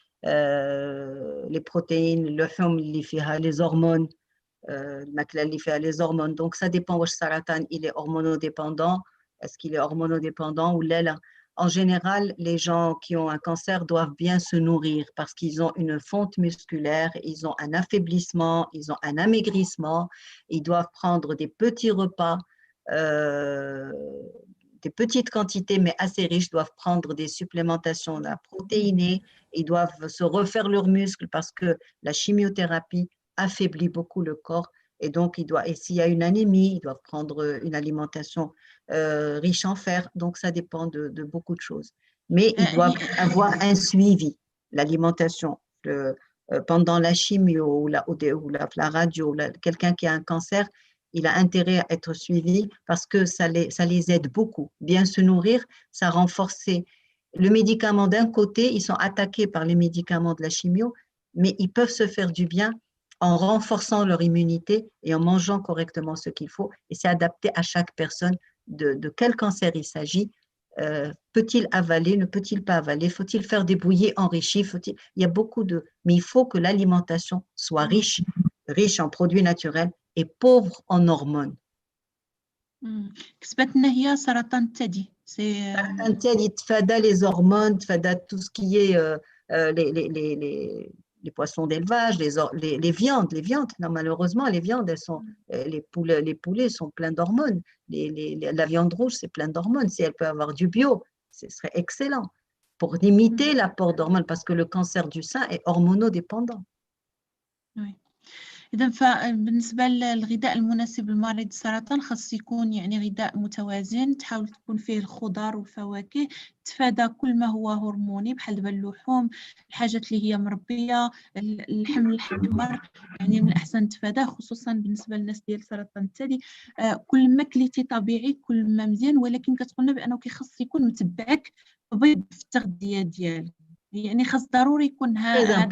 بروتين، اللحوم اللي فيها لي زورمون، الماكله اللي فيها لي زورمون. دونك سا ديبون واش السرطان il est hormonodépendant, est-ce qu'il est hormonodépendant ou là. En général, les gens qui ont un cancer doivent bien se nourrir parce qu'ils ont une fonte musculaire, ils ont un affaiblissement, ils ont un amaigrissement. Ils doivent prendre des petits repas, des petites quantités mais assez riches, doivent prendre des supplémentations protéinées, ils doivent se refaire leurs muscles parce que la chimiothérapie affaiblit beaucoup le corps. Et donc, et s'il y a une anémie, ils doivent prendre une alimentation riche en fer. Donc, ça dépend de beaucoup de choses. Mais ils doivent avoir un suivi. L'alimentation, pendant la chimio ou la radio, quelqu'un qui a un cancer, il a intérêt à être suivi parce que ça les aide beaucoup. Bien se nourrir, ça renforce le médicament d'un côté. Ils sont attaqués par les médicaments de la chimio, mais ils peuvent se faire du bien en renforçant leur immunité et en mangeant correctement ce qu'il faut. Et c'est adapté à chaque personne de quel cancer il s'agit. Peut-il avaler, ne peut-il pas avaler? Faut-il faire des bouillies enrichies? Il y a beaucoup de... Mais il faut que l'alimentation soit riche en produits naturels et pauvre en hormones. كتبت هي سرطان الثدي. سرطان الثدي تفادى les hormones, تفادى tout ce qui est les poissons d'élevage, les viandes. Non, malheureusement, les viandes, elles sont, les poulets sont pleins d'hormones. La viande rouge, c'est plein d'hormones. Si elle peut avoir du bio, ce serait excellent pour limiter l'apport d'hormones parce que le cancer du sein est hormonodépendant. Oui. إذا فبالنسبة للغذاء المناسب لمريض السرطان خاص يكون يعني غذاء متوازن، تحاول تكون فيه الخضار والفواكه، تفادى كل ما هو هرموني بحال دابا اللحوم، الحاجات اللي هي مربية، اللحم الأحمر يعني من الأحسن تفاداه خصوصا بالنسبة للناس ديال سرطان الثدي. كل ما كليتي طبيعي كل ما مزيان، ولكن كتقولنا بأنه كيخص يكون متبعك بيض في التغذية ديالك، يعني خاص ضروري يكون هذا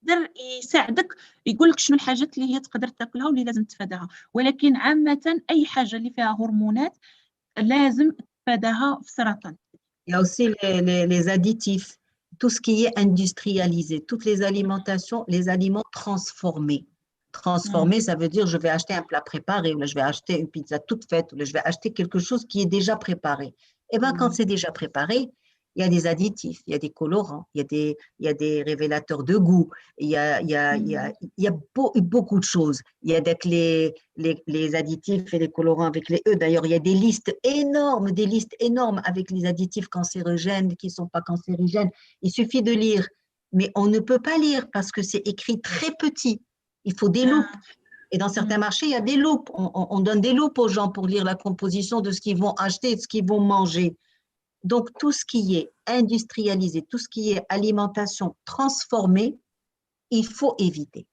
يقدر يساعدك يقول لك شنو الحاجات اللي هي تقدر تاكلها واللي لازم تفاداها. ولكن عامة أي حاجة اللي فيها هرمونات لازم تفاداها في السرطان. Il y a aussi les additifs, tout ce qui est industrialisé, toutes les alimentations, les aliments transformés. Transformé, ça veut dire je vais acheter un plat préparé, ou là je vais acheter une pizza toute faite, ou là je vais acheter quelque chose qui est déjà préparé. Et bien quand c'est déjà préparé, il y a des additifs, il y a des colorants, il y a des révélateurs de goût, il y a beaucoup de choses. Il y a les additifs et les colorants avec les E. D'ailleurs, il y a des listes énormes avec les additifs cancérogènes qui ne sont pas cancérigènes. Il suffit de lire, mais on ne peut pas lire parce que c'est écrit très petit. Il faut des loupes. Et dans certains marchés, il y a des loupes. On donne des loupes aux gens pour lire la composition de ce qu'ils vont acheter et de ce qu'ils vont manger. Donc, tout ce qui est industrialisé, tout ce qui est alimentation transformée, il faut éviter.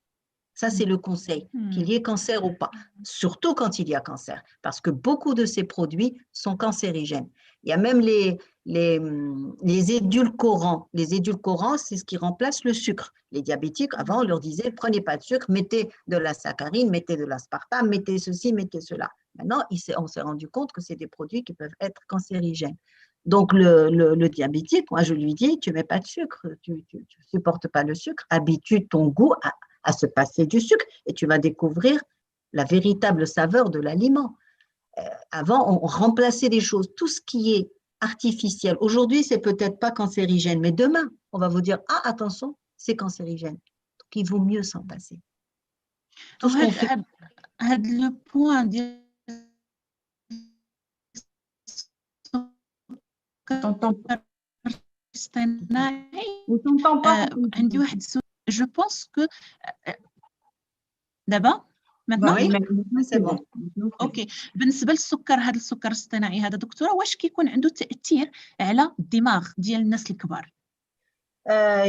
Ça, c'est le conseil, qu'il y ait cancer ou pas, surtout quand il y a cancer, parce que beaucoup de ces produits sont cancérigènes. Il y a même les édulcorants. Les édulcorants, c'est ce qui remplace le sucre. Les diabétiques, avant, on leur disait, prenez pas de sucre, mettez de la saccharine, mettez de l'aspartame, mettez ceci, mettez cela. Maintenant, on s'est rendu compte que c'est des produits qui peuvent être cancérigènes. Donc, le diabétique, moi, je lui dis, tu ne mets pas de sucre, tu ne supportes pas le sucre, habitue ton goût à se passer du sucre et tu vas découvrir la véritable saveur de l'aliment. Avant, on remplaçait les choses, tout ce qui est artificiel. Aujourd'hui, c'est peut-être pas cancérigène, mais demain, on va vous dire, ah, attention, c'est cancérigène. Donc, il vaut mieux s'en passer. Tout ce qu'on fait. Le point t'entends pas. الاصطناعي On t'entend pas. عندي واحد السؤال. جو بونس كو دابا Voilà, Oui, maintenant, c'est bon. Maintenant, c'est اوكي. بالنسبه للسكر، هذا السكر الاصطناعي هذا دكتوره واش كيكون عنده تاثير على الدماغ ديال الناس الكبار؟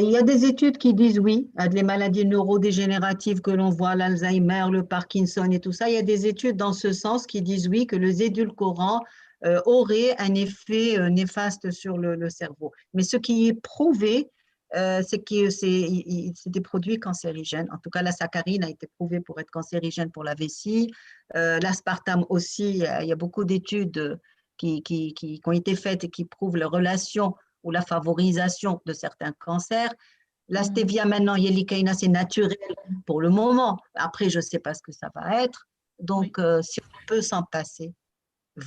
Il y a des études qui disent oui, à les maladies neurodégénératives que l'on voit, l'Alzheimer, le Parkinson et tout ça. Il y a des études dans ce sens qui disent oui, que les édulcorants auraient un effet néfaste sur le cerveau. Mais ce qui est prouvé, c'est que c'est des produits cancérigènes. En tout cas, la saccharine a été prouvée pour être cancérigène pour la vessie. L'aspartame aussi, il y a beaucoup d'études qui ont été faites et qui prouvent la relation ou la favorisation de certains cancers. La stevia maintenant, Yelikaina, c'est naturel pour le moment. Après, je ne sais pas ce que ça va être. Donc, si on peut s'en passer,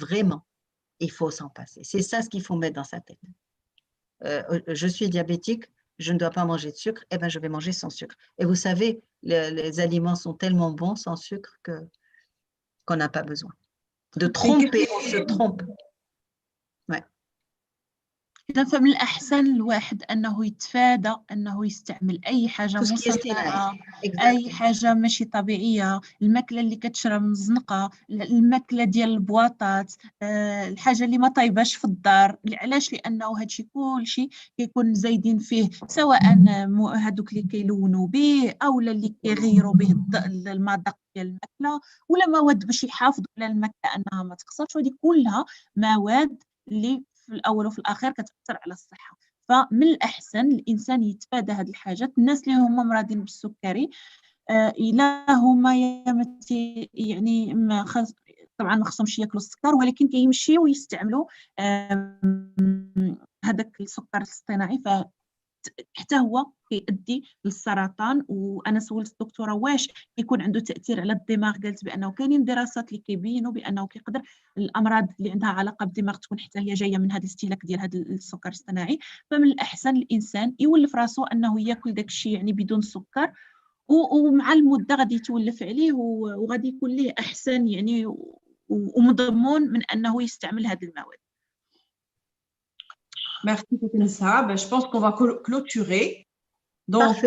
vraiment, il faut s'en passer. C'est ça ce qu'il faut mettre dans sa tête. Je suis diabétique, je ne dois pas manger de sucre, eh bien, je vais manger sans sucre. Et vous savez, les aliments sont tellement bons sans sucre qu'on n'a pas besoin. De tromper, on se trompe. Ouais. إذا فمن الأحسن الواحد أنه يتفادى أنه يستعمل أي حاجة Tout ce qui est مصنعة، Exactement. أي حاجة ماشي طبيعية، الماكلة اللي كتشرب مزنقة، الماكلة ديال البواطات، الحاجة اللي ما طايباش في الدار. علاش؟ لأنه هادشي كلشي كيكون زايدين فيه، سواء هادوك اللي كيلونوا به أو اللي كيغيروا به المذاق ديال الماكلة، ولا مواد باش يحافظوا على الماكلة أنها ما تخسرش. وهذه كلها مواد اللي في الأول وفي الآخر كتأثر على الصحة. فمن الأحسن الإنسان يتفادى هذه الحاجات. الناس اللي هما مرضين بالسكري إلا هما يعني طبعا ما خصهمش ياكلوا السكر، ولكن كيمشيو ويستعملوا هذاك السكر الاصطناعي، حتى هو كيؤدي للسرطان. وانا سولت الدكتوره واش كيكون عنده تاثير على الدماغ، قالت بانه كاينين دراسات اللي كيبينوا بانه كيقدر الامراض اللي عندها علاقه بالدماغ تكون حتى هي جايه من هذا الاستهلاك ديال هذا السكر الاصطناعي. فمن الاحسن الانسان يولف راسو انه ياكل داك الشيء يعني بدون سكر، ومع المده غادي يتولف عليه وغادي يكون ليه احسن يعني ومضمون من انه يستعمل هذه المواد. Merci, Fatima. Je pense qu'on va clôturer. Donc,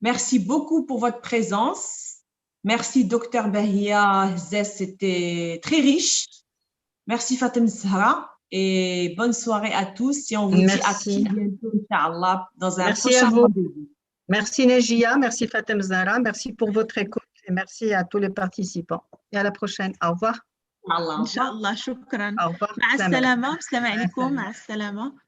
merci beaucoup pour votre présence. Merci, Dr Bahia Zès, c'était très riche. Merci, Fatima Zahra. Et bonne soirée à tous. Et on vous dit à très bientôt, Inch'Allah, dans un prochain rendez-vous. Merci, Nejia. Merci, Fatima Zahra. Merci pour votre écoute. Et merci à tous les participants. Et à la prochaine. Au revoir. إن شاء الله. شكرا. Au revoir. مع السلامة. السلام عليكم. مع السلامة.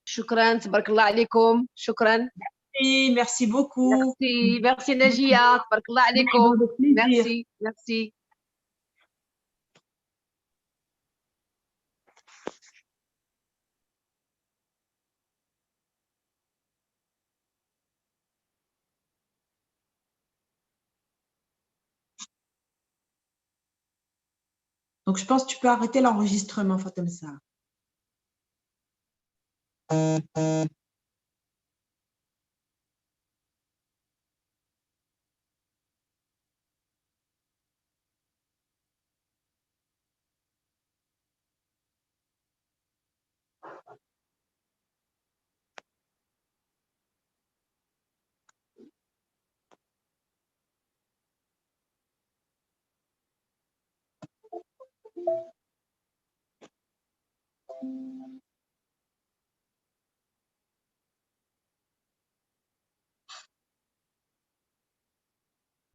شكرا، تبارك الله عليكم. شكرا. Merci beaucoup. Merci Nejia. تبارك الله عليكم. Merci. Donc, je pense que tu peux arrêter l'enregistrement, Fatima Zahra.